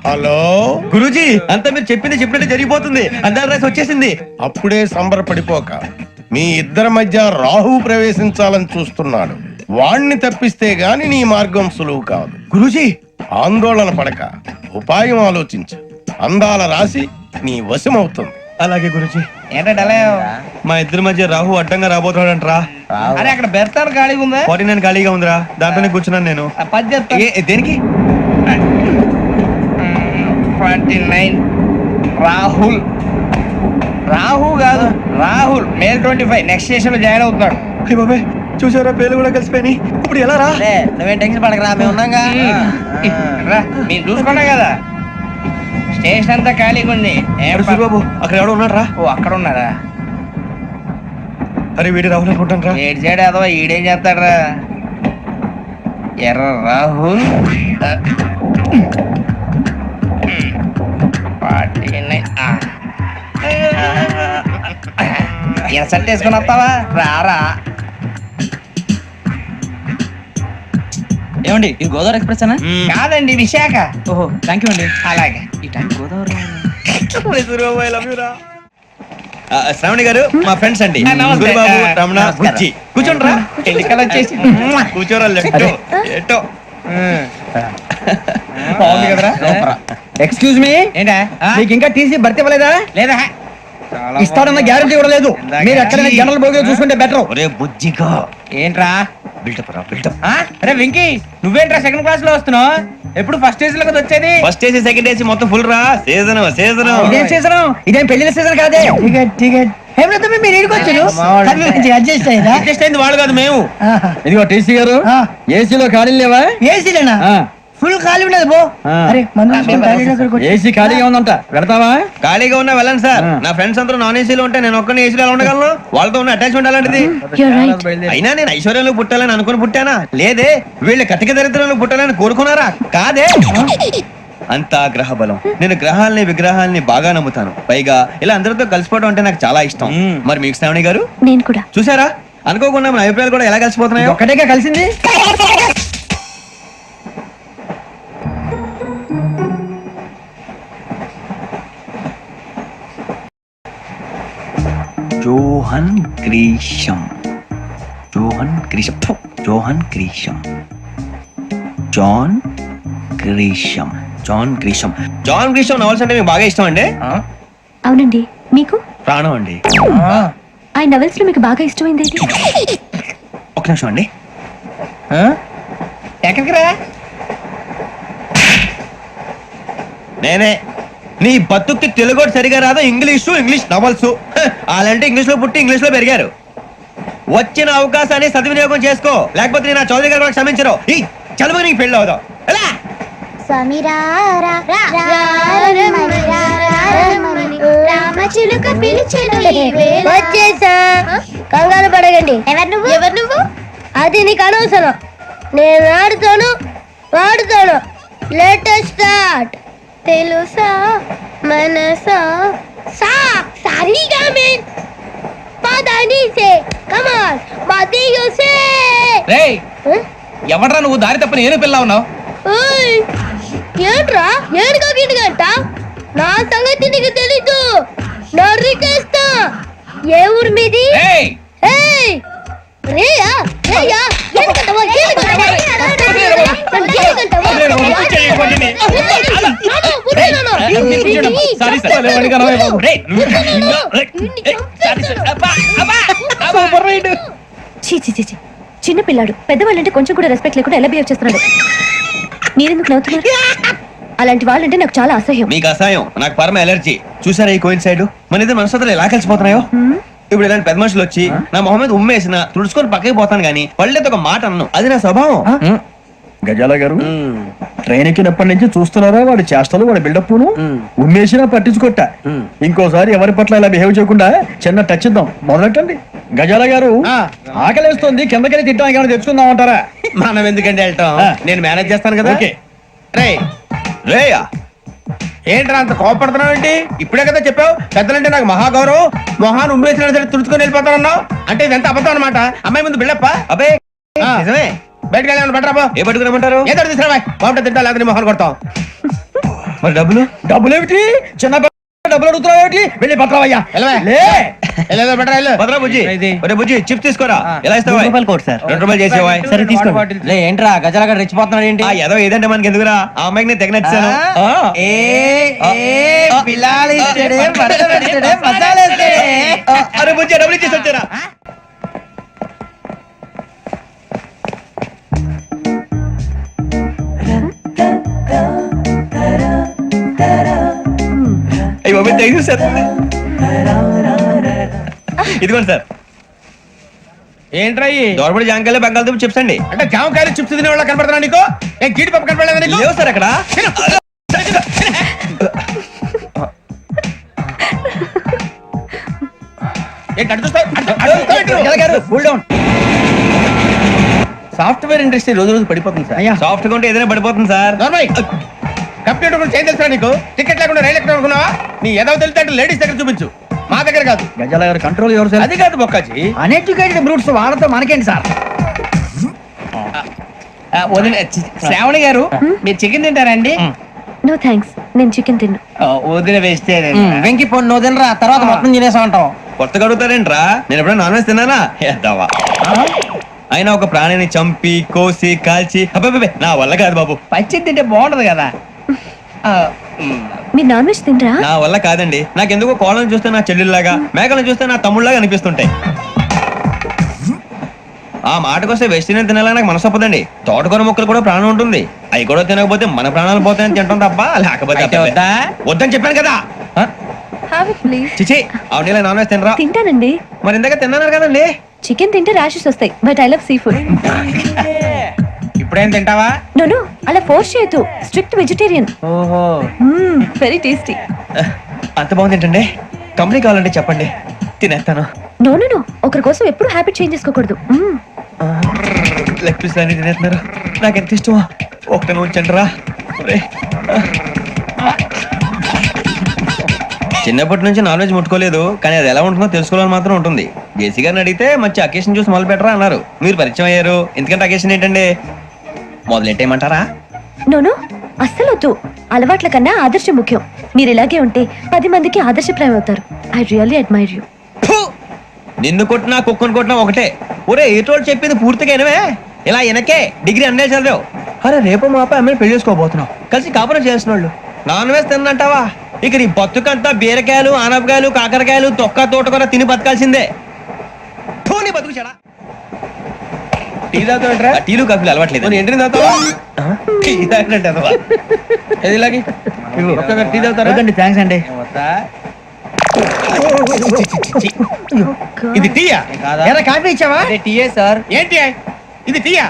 హలో, గురూజీ అంతా మీరు చెప్పింది చెప్పినట్టు జరిగిపోతుంది అందాల రైస్ వచ్చేసింది అప్పుడే సంబరపడిపోక మీ ఇద్దరి మధ్య రాహు ప్రవేశించాలని చూస్తున్నాడు. వాణ్ణి తప్పిస్తే గాని నీ మార్గం సులువు కాదు. గురూజీ ఆందోళన పడక ఉపాయం ఆలోచించు. అందాల రాశి నీ వశమవుతుంది. అలాగే గురూజీ ఏంటంటే మా ఇద్దరి మధ్య రాహు అడ్డంగా రాబోతున్నాడంట్రా అరే అక్కడ బెర్తాను ఖాళీగా ఉందా 49 ఖాళీగా ఉందిరా దాంట్లోనే కూర్చున్నాను నేను ఆ పది చెప్తా దేనికి 29 రాహుల్ రాహు కాదు రాహుల్ మేల్ 25 నెక్స్ట్ స్టేషన్ లో జాయిన్ అవుతున్నాడు అయ్య బాబాయ్ చూసారా పేర్లు కూడా కలిసిపోయినాయి ఇప్పుడు ఎలా రా నువ్వేం టెన్షన్ పడకరా మేము ఉన్నాగా రా మీరు చూసుకున్నా కదా స్టేషన్ అంతా ఖాళీగా ఉంది బాబు అక్కడ ఎవడో ఉన్నాడు రా ఓ అక్కడ ఉన్నారా అరే వీడి రాహుల్ అనుకుంటాను రా ఏడు సైడ్ అదో ఈడేం చేస్తాడరా ఎర్ర రాహుల్ 49 ఇన్సల్ట్ వేసుకుని వస్తావా రారా ఏమండి ఇది గోదావరి ఎక్స్ప్రెస్ అనా కాదండి విశాఖ ఓహో థ్యాంక్ యూ అండి అలాగే ఈ టైం గోదావరి శ్రావణి గారు మా ఫ్రెండ్స్ అండి నమస్తే. గురుబాబు రమణ నమస్కారం. బుజ్జి కూర్చోండి రా ఎన్నికలు వచ్చేసి కూర్చోరా లెఫ్ట్ ఎటో బాగుంది కదరా ఎక్స్క్యూజ్ మీ ఏంటా మీకు ఇంకా టీసీ భర్తీ ఇవ్వలేదా లేదా ఇస్తాడన్న గ్యారంటీ కూడా లేదు మీరు ఎక్కడైనా జనరల్ బోగిలో చూసుకుంటే బెటర్ ఒరే బుజ్జిగా ఏంట్రా బిల్డప్ రా బిల్డప్ అరే వెంకీ నువ్వేంట్రా సెకండ్ క్లాస్ లో వస్తున్నావు ఎప్పుడు ఫస్ట్ ఏజ్ లో కదా వచ్చేది ఫస్ట్ ఏసీ సెకండ్ ఏసీ మొత్తం ఫుల్ రా సీజన్ సీజన్ ఇదేం సీజన్ ఇదేం పెళ్లిన సీజన్ కాదే మీరు ఇడికొచ్చారు అడ్జస్ట్ అయింది వాళ్ళు కాదు మేము ఇదిగో టీసీ గారు ఏసీలో ఖాళీ లేవా ఏసీలేనా ఫుల్ ఖాళీ ఉండదు బో అరే ఏసీ ఖాళీగా ఉందంట పెడతావా ఖాళీగా ఉన్నా వెళ్ళండి సార్ నా ఫ్రెండ్స్ అందరూ నాన్ ఏసీలో ఉంటే నేను ఒక్కనే ఏసీలో ఎలా ఉండగలను వాళ్ళతో ఉన్న అటాచ్మెంట్ అలాంటిది You're right. అయినా నేను ఐశ్వర్యంలో పుట్టాలని అనుకుని పుట్టానా లేదే వీళ్ళు కటిక దరిద్రంలో పుట్టాలని కోరుకున్నారా కాదే అంతా గ్రహ బలం నేను గ్రహాలని విగ్రహాలని బాగా నమ్ముతాను పైగా ఇలా అందరితో కలిసిపోవడం అంటే నాకు చాలా ఇష్టం మరి మీకు శ్రావణి గారు నేను కూడా చూసారా అనుకోకుండా మన అభిప్రాయాలు కూడా ఎలా కలిసిపోతున్నాయో ఒక్కటేగా కలిసింది జోహన్ గ్రీషం జోహన్ గ్రీషం ఫు, John Grisham John Grisham John Grisham John Grisham novels అంటే మీకు బాగా ఇష్టం అండి అవునండి మీకు ప్రాణం అండి ఆ నవెల్స్ లో మీకు బాగా ఇష్టమైంది ఏంటి? ఒక నిమిషం అండి ఎక్కడికి రా నేనే నీ బతుక్కి తెలుగు సరిగా రాదు ఇంగ్లీష్ నవల్స్ అలాంటి ఇంగ్లీష్ లో పుట్టి ఇంగ్లీష్ లో పెరిగారు వచ్చిన అవకాశాన్ని సద్వినియోగం చేసుకో లేకపోతే నేను నా చౌదరి గారు కూడా క్షమించరు ఈ చదువు నీకు పెళ్ళి అవుదాం ఎలా వచ్చేసా కంగారు పడగండి ఎవరు నువ్వు అది నీకు అనవసరం నేను ఆడుతాను వాడుతాను లేటెస్ట్ స్టార్ట్ తెలుసా మనసా సా సారీగా మీన్ పదని సే కమాన్ మదియు సే రేయ్ ఎవడ్రా నువ్వు దారి తప్ప నేను పిల్ల ఉన్నావు ఓయ్ ఏంట్రా ఏడుగా గిట్టుగంట నా సంగతి నీకు తెలీదు నరికేస్తా ఏ ఊరు మీది రేయ్ ఏయ్ రేయా రేయా ఎందుకంటవా సారీ సార్ చీ చీ చీ చీ. చిన్న పిల్లాడు పెద్దవాళ్ళంటే కొంచెం కూడా రెస్పెక్ట్ లేకుండా ఎలా బిహేవ్ చేస్తున్నాడు. మీరెందుకు నవ్వుతున్నారు? అలాంటి వాళ్ళంటే నాకు చాలా అసహ్యం. మీకు అసహాయం, నాకు పరమ ఎలర్జీ. చూసారా ఈ కోయిన్ సైడ్ మన ఇద్దరు మనసులు ఎలా కలిసిపోతున్నాయో. ఇప్పుడు ఇలాంటి పెద్ద మనుషులు వచ్చి నా మొహం మీద ఉమ్మేసిన తుడుచుకొని పక్కకి పోతాను గానీ పళ్ళేతో ఒక మాట అన్ను, అది నా స్వభావం. గజాల గారు ట్రైన్ ఎక్కినప్పటి నుంచి చూస్తున్నారా వాడి చేష్టలు వాడి బిల్డప్ను ఉమ్మేసినా పట్టించుకోట. ఇంకోసారి ఎవరి పట్ల ఇలా బిహేవ్ చేయకుండా చిన్న టచ్ ఇద్దాం, మొదలెట్టండి. గజాల గారు ఆకలేస్తుంది, కిందకెళ్ళి తిట్టానికి ఏమైనా తెచ్చుకుందాం అంటారా? మనం ఎందుకంటే వెళ్తాం, నేను మేనేజ్ చేస్తాను కదా. ఓకే. రేయా ఏంట్రా అంత కోపడుతున్నావు ఏంటి? ఇప్పుడే కదా చెప్పావు పెద్దలంటే నాకు మహాగౌరవం, మొహాన్ని ఉమ్మేసిన సరే తుడుచుకొని వెళ్ళిపోతానన్నావు. అంటే ఇదంతా అబద్ధం అనమాట. అమ్మాయి ముందు బిళ్ళప్ప. అబే నిజమే. బయటకు వెళ్ళాను బెటరా. ఏ పట్టుకురమ్మంటారు? ఏదో తీసుకురా బాగుంటుంది తింటా, లేదని మొహాన్ని కొడతాం. మరి డబ్బులు డబ్బులు ఏమిటి? చిన్న డబ్బులు అడుగుతున్నావు ఏమిటి? వెళ్ళి పట్టరావయ్యా. బెటరా వెళ్ళు. భద్రా బుజ్జి, ఒరే బుజ్జి చిప్స్ తీసుకోరా. ఎలా ఇస్తావా? ₹2 చేసేవా? సరే తీసుకోండి. ఏంట్రా గజాల గారు రెచ్చిపోతున్నాడు ఏంటి? ఏదో ఏదంటే మనకి ఎందుకురా, ఆ అమ్మాయికి నేను తెగ నచ్చాను. అరే బుజ్జి డబ్బులు ఇచ్చేసి వచ్చారా? అయ్యో థ్యాంక్ యూ సార్. ఇదిగోండి సార్. ఏంట్రా దోరబడి జాంకాయలు బంగాళదుంప చిప్స్ అండి. అంటే జామకాయలు చిప్స్ తినే వాళ్ళ కనపడుతున్నా నీకు? ఏం జీడిపప్పు కనపడలేదా నీకు? లేవు సార్ అక్కడ. సాఫ్ట్వేర్ ఇండస్ట్రీ రోజు రోజు పడిపోతుంది సార్. సాఫ్ట్ గా ఉంటే ఏదైనా పడిపోతుంది సార్. కంప్యూటర్ గురించి ఏం తెలుసా నీకు? టికెట్ లేకుండా రైలు ఎక్కడ అనుకున్నావా? నీ ఏదో తెలితే అంటే లేడీస్ దగ్గర చూపించు, మా దగ్గర కాదు. గజాల గారు కంట్రోల్ ఎవరు సార్? అది కాదు బొక్కాజీ. అన్ఎడ్యుకేటెడ్ బ్రూట్స్ వాళ్ళతో మనకేంటి సార్? శ్రావణి గారు మీరు చికెన్ తింటారండి? నో థ్యాంక్స్, నేను చికెన్ తిన్నా. వదిన వేస్తే వెంకి పొన్ను నువ్వు తినరా, తర్వాత మొత్తం తినేసా ఉంటాం. కొత్తగా అడుగుతారేంట్రా? నేను ఎప్పుడైనా నాన్ వెజ్ తిన్నానా? ఎద్దావా. అయినా ఒక ప్రాణిని చంపి కోసి కాల్చి అబ్బబ్బే నా వల్ల కాదు బాబు. పచ్చి తింటే బాగుంటది కదా. మీరు నాన్ వెజ్ తినరా? నా వల్ల కాదండి. నాకెందుకో కోళ్ళను చూస్తే నా చెల్లెల్లాగా, మేకలను చూస్తే నా తమ్ముళ్ళలాగా అనిపిస్తుంటాయి. ఆ మాటకొస్తే వెస్టిరియన్ తినాలని నాకు మనసు ఒప్పదండి. తోటకూర మొక్కలు కూడా ప్రాణం ఉంటుంది, అవి కూడా తినకపోతే మన ప్రాణాలు పోతాయని తింటాం తప్ప లేకపోతే వద్దని చెప్పాను కదా. Have it, please. చిచి అవునీ నాన్ వెజ్ తినరా? తింటానండి. మరి ఇందాక తిన్నాను కదండి. చికెన్ తింటే ర్యాషెస్ వస్తాయి, but I love sea food. ఇప్పుడేం తింటావా? నో అలా ఫోర్స్ చేయొద్దు. Strict vegetarian. ఓహో, వెరీ టేస్టీ. అంత బాగుంది ఏంటండి? కంపెనీ కావాలంటే చెప్పండి, తినేస్తాను. నో ఒకరి కోసం ఎప్పుడు హ్యాబిట్ చేంజ్ చేసుకోకూడదు. లెగ్ పీస్ అన్ని తినేస్తున్నారు, నాకు ఎంత ఇష్టమో. ఒకటే ఉంచండిరా. చిన్నప్పటి నుంచి నాన్ వెజ్ ముట్టుకోలేదు, కానీ అది ఎలా ఉంటుందో తెలుసుకోవాలని మాత్రం ఉంటుంది. జేసీ గారిని అడిగితే మంచి అకేషన్ చూసి మొదలు పెట్టరా అన్నారు. మీరు పరిచయం అయ్యారు, ఎందుకంటే అకేషన్ ఏంటండి? మొదలెట్టేయమంటారా? నో అస్సలు వద్దు. అలవాట్ల కన్నా ఆదర్శం ముఖ్యం. మీరు ఇలాగే ఉంటే 10 మందికి ఆదర్శప్రాయం అవుతారు. I really admire you. నిన్ను కొట్టినా కుక్కను కొట్టినా ఒకటే. ఒరే ఏటోళ్ళు చెప్పింది పూర్తిగా వినవే. ఇలా వెనకే డిగ్రీ అన్నే చదివావు. అరే రేపు మా అబ్బాయి అమ్మాయిని పెళ్లి చేసుకోబోతున్నావు, కలిసి కాపురం చేసిన వాళ్ళు నాన్ వెజ్ తిన్నంటావా? ఇక నీ బతుకంతా బీరకాయలు ఆనపకాయలు కాకరకాయలు తొక్క తోటకూర తిని బతకాల్సిందే. నీ బతుకు చెడా. టీ తాగుతాంట్రా? టీలు కాఫీలు అలవాట్లేదు. ఎంట్రీ తాగుతావా? టీ తాగినట్టు ఏది ఇలాగే ఒక్కొక్కరు టీ తాగుతారా? థ్యాంక్స్ అండి. ఇది టీయా? కాఫీ ఇచ్చావా? టీయే సార్. ఏంటి ఇది టీయా?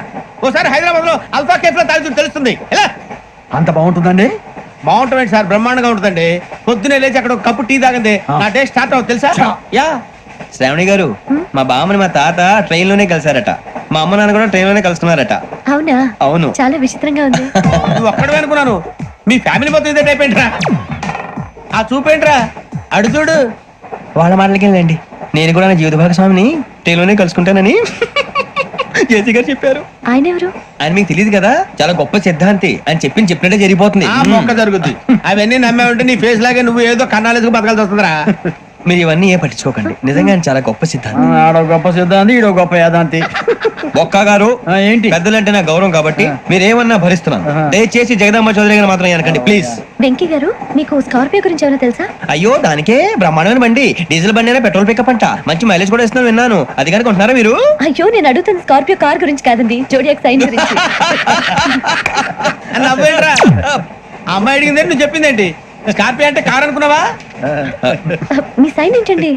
ఓసారి హైదరాబాద్ లో అల్ఫా కేఫ్ లో తాగుతూ తెలుస్తుంది. ఎలా అంత బాగుంటుందండి? బాగుంటుంది సార్, బ్రహ్మాండంగా ఉంటుందండి. పొద్దునే లేచి అక్కడ ఒక కప్పు టీ తాగింది నా డే స్టార్ట్ అవుతుంది తెలుసా? యా శ్రావణి గారు, మా బామ్మని మా తాత ట్రైన్ లోనే కలిసారట, మా అమ్మ నాన్న కూడా ట్రైన్ లోనే కలుస్తున్నారట. అవునా? అవును. చాలా విచిత్రంగా ఉంది. నువ్వు ఒక్కడే అనుకున్నాను, మీ ఫ్యామిలీ మొత్తం ఇదే టైప్ ఏంట్రా? ఆ చూపేంట్రా అడు చూడు. వాళ్ళ మాటలకి వెళ్ళండి, నేను కూడా నా జీవిత భాగస్వామిని ట్రైన్ లోనే కలుసుకుంటానని జేసీ గారు చెప్పారు. ఆయన ఎవరు? ఆయన మీకు తెలియదు కదా, చాలా గొప్ప సిద్ధాంతి అని చెప్పినట్టే జరిగిపోతుంది. ఆ మొక్క జరుగుద్ది. అవన్నీ నమ్మే ఉంటే నీ ఫేస్ లాగే నువ్వు ఏదో కన్నాలేసుకు బతకాల్సి వస్తుందిరా. మీరు ఇవన్నీ ఏ పట్టించుకోకండి, నిజంగా ఆయన చాలా గొప్ప సిద్ధాంతి. ఆడో గొప్ప సిద్ధాంతి, ఈడో గొప్ప యాదాంతి. ఒక్క గారు ఏంటి? పెద్దలంటే నా గౌరవం కాబట్టి మీరేమన్నా భరిస్తున్నాను. దయచేసి జగదమ్మ చౌదరి గారు మాత్రం అనకండి ప్లీజ్. వెంకీ గారు మీకు స్కార్పియో గురించి ఏమైనా తెలుసా? అయ్యో దానికే బ్రహ్మాండమైన బండి, డీజిల్ బండి అయినా పెట్రోల్ పికప్ అంట, మంచి మైలేజ్ కూడా ఇస్తున్నాను విన్నాను. అది కనుక ఉంటున్నారా మీరు? అయ్యో నేను అడుగుతుంది స్కార్పియో కార్ గురించి కాదండి, జోడియాక్ సైన్ గురించి. నవ్వేంట్రా? అమ్మాయి అడిగింది నువ్వు చెప్పిందేంటి? స్కార్పియో అంటే కార్ అనుకున్నావా? మీ సైన్ ఏంటండి?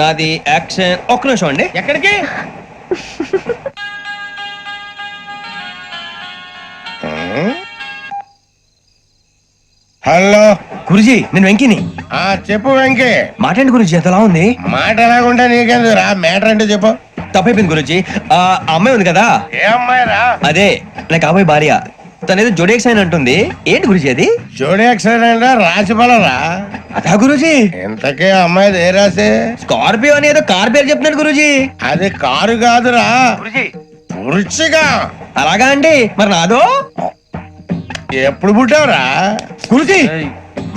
నాది యాక్షన్. ఒక్క నిమిషం అండి. ఎక్కడికి? హలో గురుజీ నేను వెంకిని. చెప్పు వెంకీ. మాట్లాడండి గురుజీ, ఎంతలా ఉంది? మాట ఎలాగుంటే నీకెందుకు రా, మ్యాటర్ అంటే చెప్పు. తప్పైపోయింది గురుజీ. ఆ అమ్మాయి ఉంది కదా, ఏ అమ్మాయి రా? అదే నా కాబోయే భార్య. తనేదో జోడియాక్ సైన్ అంటుంది. ఏంటి గురుజీ అది? జోడి యాక్సిడెంట్ రాసి బలరా? అదా గురుజీ. ఇంతకే అమ్మాయి ఏ రాసి? స్కార్పియో అని ఏదో కార్ పేరు చెప్తున్నాడు గురుజీ. అది కారు కాదురా, వృచ్చిగా. అలాగా అండి, మరి నాదో? ఎప్పుడు పుట్టావురా? గురుజీ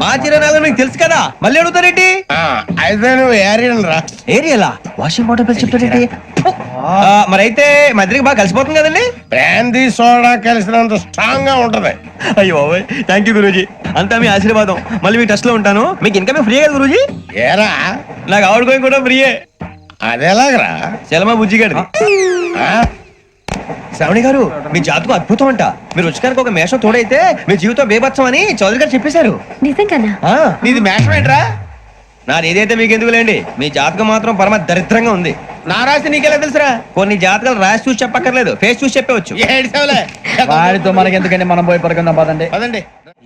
మా చిరనాలు మీకు తెలుసు కదా, మళ్ళీ అడుగుతారేంటి? అయితే నువ్వు ఏరియన్ రా. ఏరియలా? వాషింగ్ వాటర్ పేరు చెప్తారేంటి? మరైతే మా ఇద్దరికి బాగా కలిసిపోతుంది కదండి. బ్రాందీ సోడా కలిసినంత స్ట్రాంగ్ గా ఉంటది. అయ్యో థ్యాంక్ యూ గురూజీ, అంతా మీ ఆశీర్వాదం. మళ్ళీ మీ టెస్ట్ లో ఉంటాను. మీకు ఇంకా ఫ్రీ కదా గురూజీ? ఏరా నాకు ఆవిడ గోయింగ్ కూడా ఫ్రీయే. అదేలాగరా? చలమా బుజ్జి గారిది. శ్రావణి గారు మీ జాతకు అద్భుతం అంట. మీరు రుచికారికి ఒక మేషం తోడైతే మీ జీవితం బేబత్సం అని చౌదరి గారు చెప్పేశారు. నిజంగానా? నీది మేషం ఏంట్రా? నాది ఏదైతే మీకు ఎందుకులేండి, మీ జాతకం మాత్రం పరమ దరిద్రంగా ఉంది. నా రాసి నీకెలా తెలుసురా? కొన్ని జాతకాలు రాసి చూసి చెప్పక్కర్లేదు, ఫేస్ చూసి చెప్పవచ్చు. వాడితో మనకి ఎందుకంటే మనం పోయి పడుకుందాం పదండి. పదండి.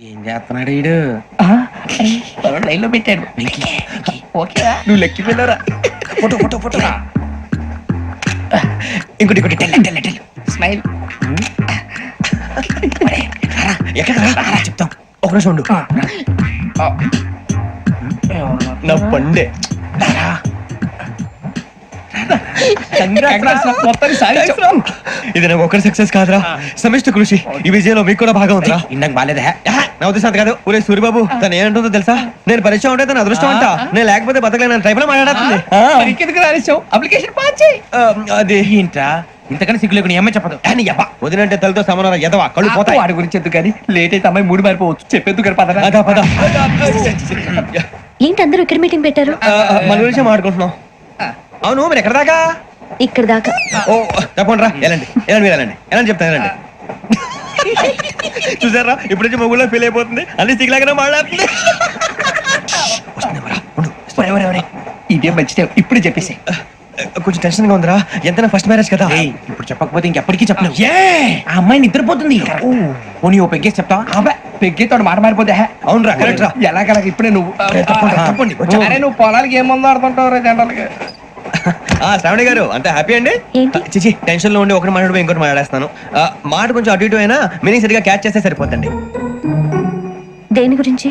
ఏం చేస్తున్నాడు వీడు? లైన్ లో పెట్టాడు. నువ్వు లెక్కి వెళ్ళరా. Photo photo photo. ఇంకోటి ఇంకోటి టెల్ స్మైల్. ఎక్కడ చెప్తాం, ఒక నిమిషం ఉండు. నా పండే ఇది నాకు ఒకరి సక్సెస్ కాదురా, సమిష్టి కృషి. ఈ విజయంలో మీకు కూడా భాగం ఉందిరా. ఇందాక బాగాలేదా? నా ఉద్దేశం కాదు. ఊరే సూరిబాబు తను ఏమంటుందో తెలుసా? నేను పరిచయం ఉంటే తన అదృష్టం అంట, నేను లేకపోతే బతకలేను టైప్ లో మాట్లాడుతుంది. అప్లికేషన్ పాస్ చేయి. అది ఏంట్రా ఇంతకన్నా సిగ్గు లేకుండా ఏమై చెప్పదు. వదినంటే తలతో సమానం ఎదవా, కళ్ళు పోతాయి. వాడి గురించి ఎందుకు కానీ, లేట్ అయితే అమ్మాయి మూడు మారిపోవచ్చు. చెప్పేందుకు కానీ పదరా. అదా పద. ఏంటి అందరూ ఇక్కడ మీటింగ్ పెట్టారు? మన గురించి మాట్లాడుకుంటున్నాం. అవును మీరు ఎక్కడ దాకా? ఇక్కడ దాకా. ఓ తప్పకుండా రా, వెళ్ళండి వెళ్ళండి మీరు వెళ్ళండి వెళ్ళండి చెప్తాను వెళ్ళండి. చూసారా ఇప్పుడు నుంచి మొగుల్లో ఫీల్ అయిపోతుంది, అన్ని సిగ్లాగానే మాట్లాడుతుంది. ఇదే మంచి టైం, ఇప్పుడు చెప్పేసి. కొంచెం టెన్షన్ గా ఉందిరా, ఎంతైనా ఫస్ట్ మ్యారేజ్ కదా. ఇప్పుడు చెప్పకపోతే ఇంకెప్పటికీ చెప్పలేవు. ఆ అమ్మాయి నిద్రపోతుంది. పోనీ ఓ పెగ్గేసి చెప్తావా? అబ్బా పెగ్గితో మాట మారిపోతే. అవునరా కరెక్ట్ రా. ఎలాగలా ఇప్పుడే నువ్వు తప్పండి. అరే నువ్వు పొలాలకి ఏముందో ఆడుతుంటావు రే జనరల్ గా. శ్రావణి గారు అంత హ్యాపీ అండి? చిచి టెన్షన్ లో ఉండి ఒకటి మాట్లాడిపోయి ఇంకోటి మాట్లాడేస్తాను. మాట కొంచెం అటు ఇటు అయినా మీనింగ్ సరిగా క్యాచ్ చేస్తే సరిపోతండి. దేని గురించి?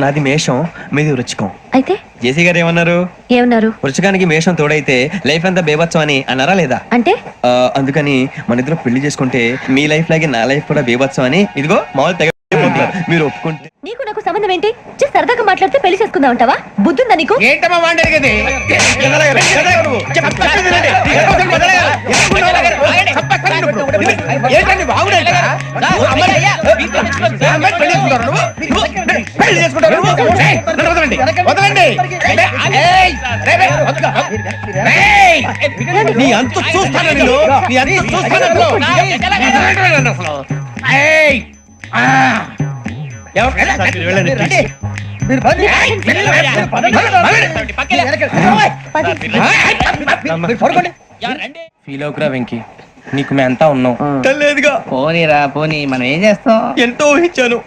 నాది మేషం, మీది వృచ్చికం. అయితే జేసీ గారు ఏమన్నారు? ఏమన్నారు? వృచ్చికానికి మేషం తోడైతే లైఫ్ అంతా బేబత్సం అని అన్నారా లేదా? అంటే అందుకని మన ఇద్దరు పెళ్లి చేసుకుంటే మీ లైఫ్ లాగే నా లైఫ్ కూడా బేబత్సం అని ఇదిగో మామూలు తెగ మీరు ఒప్పుకుంటే. నీకు నాకు సంబంధం ఏంటి? సరదాగా మాట్లాడితే పెళ్లి చేసుకుందాం అంటావా? బుద్ధుందా నీకు? ఏంటమ్మా మాట్లాడేది? నీ అంత చూస్తాను నేను, నీ అంత చూస్తాను. ఫీల్ అవుకురా వెంకీ, నీకు మేమంతా ఉన్నాం. లేదుగా పోనీరా పోనీ, మనం ఏం చేస్తాం? ఎంతో ఊహించాను,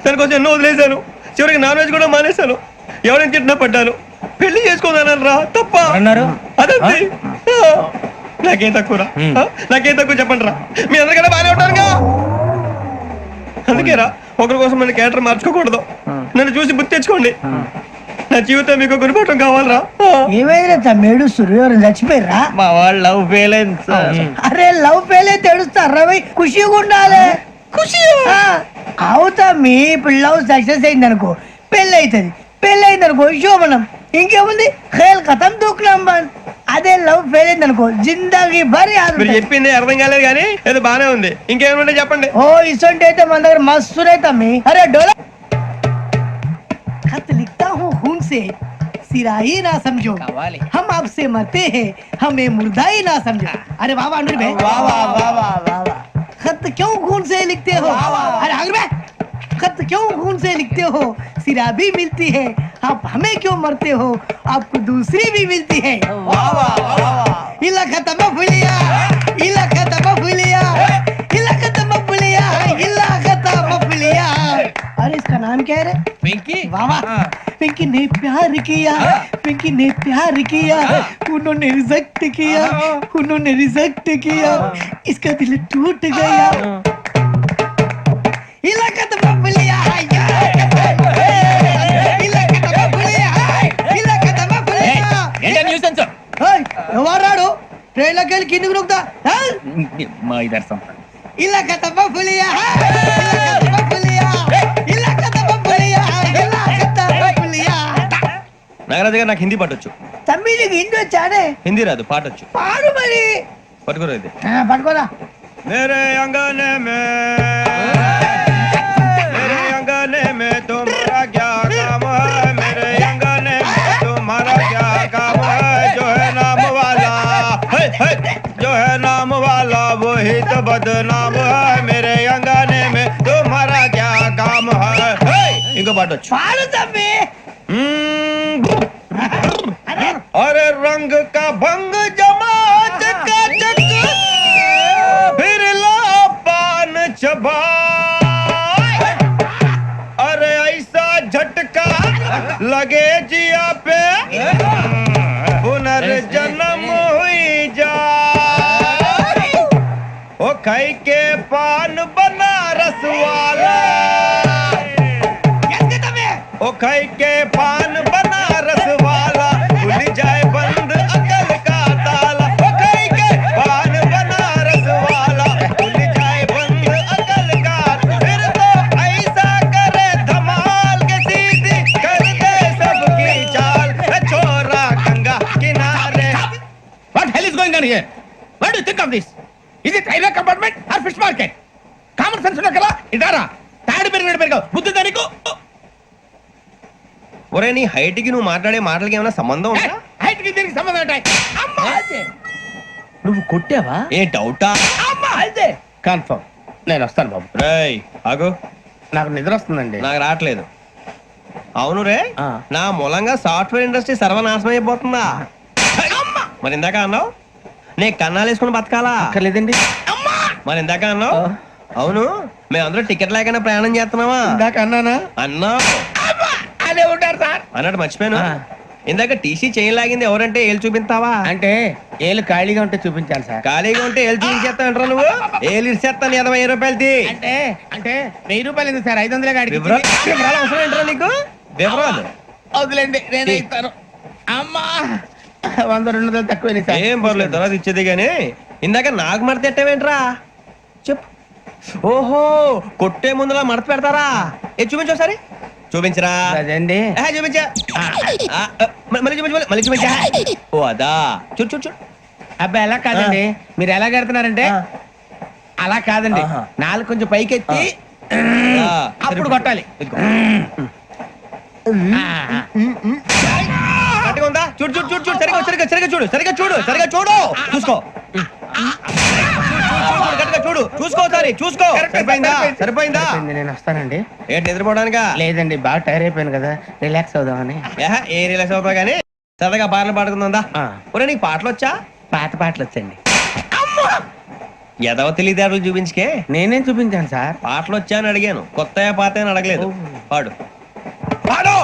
దానికోసం ఎన్నో వదిలేశాను, చివరికి నాన్ వెజ్ కూడా మానేశాను. ఎవరైనా తిట్టినా పడ్డాను, పెళ్లి చేసుకోదానని రా తప్ప అన్నారు. అదంతే. నాకేం తక్కువ నాకేం తక్కువ చెప్పండి రా, మీ అందరికన్నా బాగానే ఉంటారుగా. అందుకే రా, ఒకరి కోసం మన క్యారెక్టర్ మార్చుకోకూడదు. నన్ను చూసి గుర్తు తెచ్చుకోండి. నా జీవితం మీకు గురిపటం కావాలరా. ఏమైనా తమ్మేడు సూర్యవరం చచ్చిపోయిరా? మా వాళ్ళు లవ్ ఫెయిల్ అయింది. అరే లవ్ ఫెయిల్ అయితే ఏడుస్తారా? ఖుషిగా ఉండాలి. ఖుషి అవుతా. మీ ఇప్పుడు లవ్ సక్సెస్ అయింది అనుకో, పెళ్ళి అవుతుంది. పెళ్ళి అయింది అనుకో శోభనం. ఇంకేముంది, ఖేల్ కథం దూకునాం బంద్. అదే లవ్ ఫెయిల్ అయింది అనుకో జిందాగీ భారీ మీరు చెప్పింది అర్థం కాలేదు కానీ ఏదో బానే ఉంది. ఇంకేమైనా చెప్పండి. ఓ ఇసొంటి అయితే మన దగ్గర మస్తు తమ్మి. అరే డోలా खत लिखता हूँ खून से सिरा ही ना समझो हम आपसे मरते हैं हमें मुर्दा ही ना समझो. अरे वाह वाह अनुर भाई वाह वाह वाह वाह वाह वाह. खत क्यों खून से लिखते हो? अरे अनुर भाई खत क्यों खून से लिखते हो? सिरा भी मिलती है आप हमें क्यों मरते हो? आपको दूसरी भी मिलती है. वाह वाह वाह. इला खत्म फुलिया इला खत्म फुलिया इला खत्म फुलिया इला खत्म फुलिया. अरे इसका नाम क्या है रे? पिंकी. वाह वाह. पिंकी ने प्यार किया पिंकी ने प्यार किया उन्होंने रिजेक्ट किया उन्होंने रिजेक्ट किया इसका दिल टूट गया. इलाका तो बबलिया इलाका तो बबलिया इलाका तो बबलिया. ఎవరాడు ట్రైన్ లోకి వెళ్ళి కిందికి నొక్కుతా. మా ఇదర్శం ఇలాకా तो बबलिया इलाका तो बबलिया इलाका तो बबलिया इलाका तो बबलिया. నాగరాజు గారు నాకు హిందీ పాటొచ్చు. తమ్మి నీకు హిందీ వచ్చానే? హిందీ రాదు, పాటొచ్చు. పాడు మరి. పట్టుకోరా ఇది. పట్టుకోరా. मेरे अंगने में तुम्हारा क्या काम है? मेरे अंगने में तुम्हारा क्या काम है? जो है नाम वाला जो है नाम वाला वही तो बदनाम है. मेरे अंगने में तुम्हारा क्या काम है? इनको बाटो पाड़ो तम्मी. अरे रंग का भंग जमा चकाचक फिर ला पान चबा. अरे ऐसा झटका लगे जिया पे पुनर्जन्म हुई जा. ओ खाई के पान बनारस वाला ओ खाई के पान बनारस वाला खुल जाए बंद अकल का ताला. ओ खाई के पान बनारस वाला खुल जाए बंद अकल का. फिर तो ऐसा करे धमाल के सीधी कर दे सबकी चाल. छोरा गंगा किनारे. What hell is going on here? What do you think of this? Is it railway compartment or fish market? Common sense ఉన్నా కదా ఇదారా తాడు పెరిగావు బుద్ధి దానికి. ఒరే నీ హైట్ కి నువ్వు మాట్లాడే మాటలకి ఏమైనా సంబంధం ఉందా? హైట్ కి దీనికి సంబంధం ఉంటాయి. నువ్వు కొట్టావా? ఏ డౌటా? అయితే కన్ఫర్మ్ నేను వస్తాను బాబు. రేయ్ ఆగు. నాకు నిద్ర వస్తుందండి. నాకు రావట్లేదు. అవును రే, నా మూలంగా సాఫ్ట్వేర్ ఇండస్ట్రీ సర్వనాశనం అయిపోతుందా? మరి ఇందాక అన్నావు నే కన్నాలు వేసుకుని బతకాలా? అక్కర్లేదండి. మరి ఇందాక అన్నావు అవును మేమందరూ టికెట్ లేకుండా ప్రయాణం చేస్తున్నావా? ఇందాక అన్నానా? అన్నావు అదే ఉంటారు సార్ అన్నట్టు మర్చిపోయాను. ఇందాక టీసీ చేయి లాగింది ఎవరంటే ఏళ్ళు చూపిస్తావా? అంటే ఏళ్ళు ఖాళీగా ఉంటే చూపించాలి సార్. ఖాళీగా ఉంటే ఏళ్ళు చూపించేస్తానంటారా నువ్వు? ఏళ్ళు ఇచ్చేస్తాను 20 రూపాయలది. అంటే అంటే 1000 రూపాయలు ఎందుకు సార్? 500 గాడికి వివరాలు అవసరం ఏంట్రా నీకు? వివరాలు వదిలేండి నేనే ఇస్తాను. అమ్మా 100-200 తక్కువ సార్. ఏం పర్లేదు తర్వాత ఇచ్చేది గానీ ఇందాక నాకు మడత ఎట్టవేంట్రా చెప్పు. ఓహో కొట్టే ముందులా మడత పెడతారా? ఏ చూపించు ఒకసారి. చూపించరా? అదండి చూపించా. మళ్ళీ చూపించు మళ్ళీ చూపించా. ఓ అదా చూడు చూడు చూడు. అబ్బాయి ఎలా కాదండి, మీరు ఎలా కడుతున్నారంటే అలా కాదండి. నాలుగు కొంచెం పైకెత్తి అప్పుడు కొట్టాలి. గట్టిగా ఉందా? చూడు చూడు చూడు చూడు సరిగా సరిగా సరిగా చూడు సరిగా చూడు సరిగా చూడు చూసుకో. గట్టిగా చూడు చూసుకో ఒకసారి చూసుకో. సరిపోయిందా? సరిపోయిందా? నేను వస్తానండి. ఏంటి నిద్రపోవడానికా? లేదండి బాగా టైర్ అయిపోయాను కదా రిలాక్స్ అవుదామని. ఏ రిలాక్స్ అవుతావు కానీ సరదాగా పాటలు పాడుకుందా? ఒరే నీకు పాటలు వచ్చా? పాత పాటలు వచ్చండి. ఎదవ తెలివితేటలు చూపించుకే. నేనేం చూపించాను సార్? పాటలు వచ్చా అని అడిగాను, కొత్త పాత అని అడగలేదు. పాడు పాడు.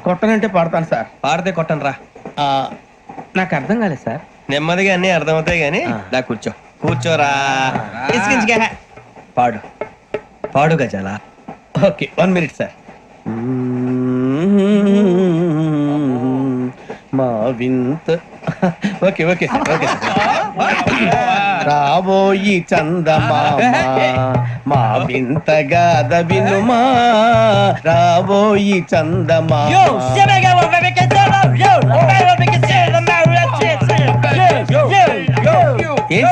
కొట్టనంటే పడతాను సార్. పాడితే కొట్టను రా. నాకు అర్థం కాలేదు సార్. నెమ్మదిగా అన్ని అర్థమవుతాయి గానీ నాకు కూర్చో కూర్చోరా. పాడు పాడు గజాల. Okay 1 minute sir. మా వింత okay okay sir okay sir. రాబోయి చందమామ మా వింత గాథ వినుమా. రాబోయి చందమామ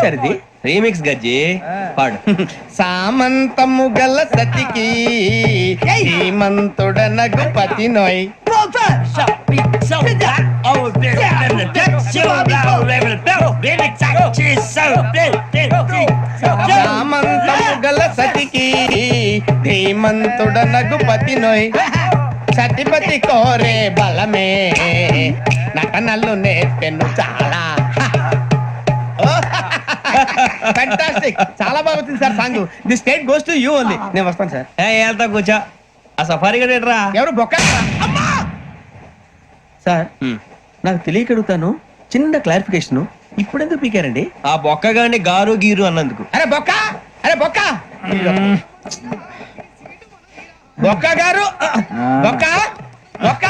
సార్ ఇది రీమిక్స్ గజ్జి పాడు. సామంతము గల సతికి శ్రీమంతుడనగు పతి నోయ్. సామంతము గల సతికి ధీమంతుడనగు పతి నోయ్. సతిపతి కోరే బలమే నటనలు నేర్పెను చాలా. ఫ్యాంటాస్టిక్, చాలా బాగా వచ్చింది sir song. The state goes to you only. నేను వస్తాను సార్. వెళ్తా కూర్చో. ఆ సఫారీ గడేట్రా ఎవరు బొక్క సార్ నాకు తెలియక అడుగుతాను, చిన్న క్లారిఫికేషన్. ఇప్పుడు ఎందుకు పీకారండి? ఆ బొక్క గాని గారు గీరు అన్నందుకు. అరే బొక్క, అరే బొక్క, బొక్క గారు, బొక్క బొక్క.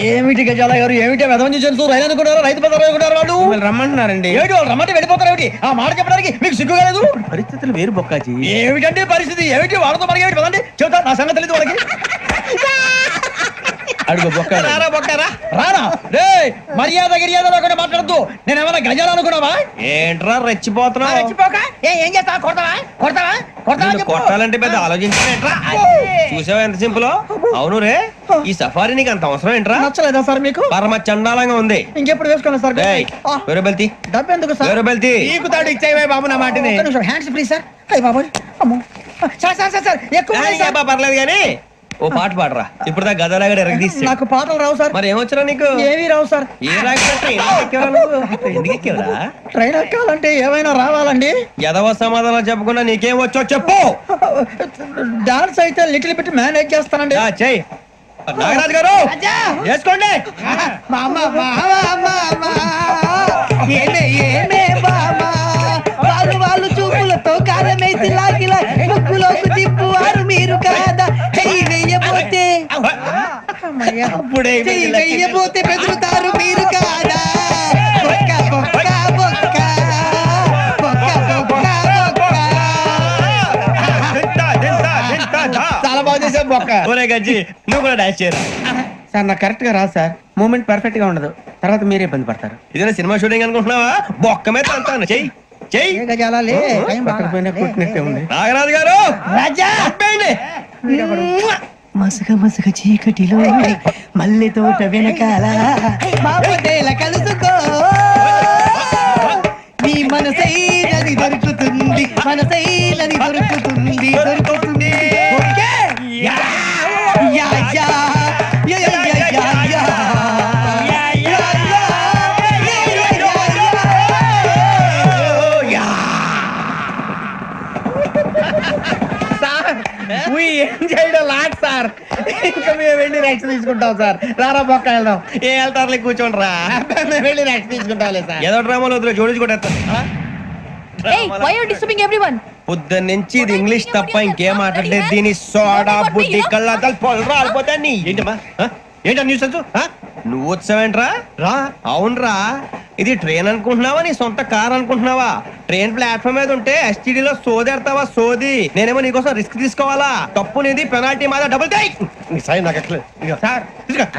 ఏమిటి గజాల గారు, ఏమిటి వెదవని చేస్తూ రైలు అనుకున్నారు, రైతు బజార్ అనుకున్నారు వాళ్ళు. రమ్మంటున్నారండి. ఏమిటి వాళ్ళు రమ్మంటే వెళ్ళిపోతారు ఏమిటి? ఆ మాట చెప్పడానికి మీకు సిగ్గుగా లేదు? పరిస్థితులు వేరు బొక్కాజీ. ఏమిటంటే పరిస్థితి ఏమిటి? వాళ్ళతో మనకి ఏమిటి పదండి చెబుతా, నా సంగతి తెలియదు వాళ్ళకి. అడుగు బొక్క. రారా బొక్కరా. రానా రే, మర్యాద గిర్యాద లేకుండా మాట్లాడద్దు. నేను ఏమైనా గజాలు అనుకున్నావా? ఏంట్రా రెచ్చిపోతున్నావు? రెచ్చిపోక ఏం చేస్తావా? కొడతావా కొడతావా కొడతావా నిన్ను కొట్టాలంటే పెద్ద ఆలోచించానేట్రా. చూసావా ఎంత సింపుల్. అవును రే, ఈ సఫారీ నీకు అంత అవసరం ఏంట్రా? నచ్చలేదా సార్ మీకు? పరమ చండాలంగా ఉంది. ఇంకెప్పుడు వేసుకోండి సార్. ఏయ్, వేరే బెల్తి, డబ్బు ఎందుకు సార్? వేరే బెల్తి. నీకు తాడు ఇచ్చేవే బాబు నా మాటని. Hands free sir. అయ్య బాబు అమ్మో సార్ సార్ సార్ సార్ ఎక్కువ ఉన్నాయి సార్. పర్లేదు కానీ ఓ పాట పాడరా. ఇప్పుడు దా గదలాగడ ఎరగదీసి. నాకు పాటలు రావు సార్. మరి ఏమొచ్చరా నీకు? ఏమీ రావు సార్. ఏ ఎందుకు ఎక్కేవరా? ట్రైన్ ఎక్కాలంటే ఏమైనా రావాలండి. ఎదవ సమాధానం చెప్పకుండా నీకేం వచ్చో చెప్పు. డాన్స్ అయితే లిటిల్ బిట్ మేనేజ్ చేస్తానండి. చెయ్యి నాగరాజు గారు చేసుకోండి. ఏమే ఏమే బామా, వాళ్ళు వాళ్ళు చూపులతో కారమేసి లాగిలా ముక్కులోకి తిప్పువారు మీరు కాదా? చెయ్యి వెయ్యబోతే చెయ్యి వెయ్యబోతే బెదురుతారు మీరు కాదా? బొక్క బొక్క బొక్క బొక్క బొక్క బొక్క. చాలా బాగా చేసావు బొక్క. ఒరే గజ్జి నువ్వు కూడా డాన్స్ చేయరా. సార్ నాకు కరెక్ట్ గా రాదు సార్. మూమెంట్ పర్ఫెక్ట్ గా ఉండదు, తర్వాత మీరే ఇబ్బంది పడతారు. ఇదేనా సినిమా షూటింగ్ అనుకుంటున్నావా? బొక్క మీద అంతాను. చెయ్యి చెయ్యి. కొట్టినట్టే ఉంది. నాగరాజు గారు రాజా చెప్పండి. మసగ మసగ చీకటిలో మల్లె తోట వెనకాల మాపదేల కలుసుకో, నీ మనసైనది దొరుకుతుంది, మనసైనది దొరుకుతుంది దొరుకుతుంది. Okay yeah yeah yeah yeah yeah yeah yeah yeah. Sir ఇంకా మేము వెళ్ళి రెక్స్ తీసుకుంటాం సార్. రారా బొక్క వెళ్దాం. ఏ వెళ్తారులే కూర్చోండి రా. మేము వెళ్ళి రెక్స్ తీసుకుంటాంలే సార్. ఏదో డ్రామాలో వద్దులే, జోడించుకుంటా. Hey, why are you disturbing everyone? పొద్దున్న నుంచి ఇది ఇంగ్లీష్ తప్ప ఇంకేం మాట్లాడలేదు. దీని సోడా బుద్ధి కళ్ళ పొలు రాలిపోతా. నీ ఏంటమ్మా ఏంటా న్యూస్ నువ్వు వచ్చావేంట్రా? రా. అవునరా, ఇది ట్రైన్ అనుకుంటున్నావా నీ సొంత కార్ అనుకుంటున్నావా? ట్రైన్ ప్లాట్ఫామ్ మీద ఉంటే ఎస్టీడీలో సోదేడతావా సోది. నేనేమో నీకోసం రిస్క్ తీసుకోవాలా? తప్పు నీది, పెనాల్టీ మాదా, డబుల్ టై. సార్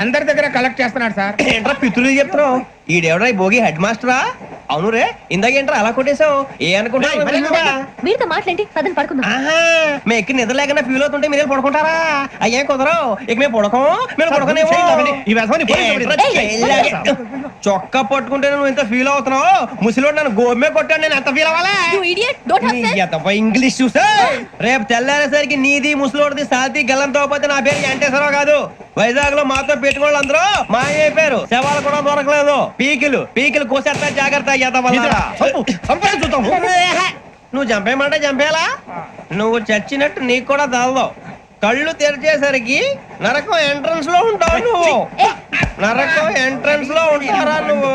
అందరి దగ్గర కలెక్ట్ చేస్తున్నాడు సార్. ఏంట్రా పితులు చెప్తున్నావు? ఈడెవడ్రా ఈ భోగి హెడ్ మాస్టరా? అవును రే, ఇందాకేంట్రా అలా కొట్టేశావు? ఏ అనుకుంటున్నావు? వీరితో మాట్లాడి పదని పడుకుందాం. మేము ఎక్కి నిద్ర లేకుండా ఫీల్ అవుతుంటే మీరు పడుకుంటారా? అయ్యేం కుదరవు. ఇక మేము పడుకోం, మేము పడుకోనేమో. చొక్కా పట్టుకుంటే నువ్వు ఇంత ఫీల్ అవుతున్నావు. ముసలివాడు నన్ను గోమే కొట్టాడు, నేను ఎంత ఫీల్ అవ్వాలా? You idiot, don't have sense. English చూసా. రేపు తెల్లారేసరికి నీది ముసలివాడిది సాతి గల్లంతో పోతే నా పేరు వెంకటేశ్వరరావు కాదు. వైజాగ్ లో మాతో పెట్టుకోళ్ళు అందరూ మాయైపోయారు. శవాలు కూడా దొరకలేదు. పీకిలు కోసేస్తా, జాగ్రత్త. నువ్వు చంపేయమంటే చంపేలా? నువ్వు చచ్చినట్టు నీకు కూడా తగదు. కళ్ళు తెరిచేసరికి నరకం ఎంట్రన్స్ లో ఉంటావు నువ్వు. నరకం ఎంట్రన్స్ లో ఉంటారా నువ్వు?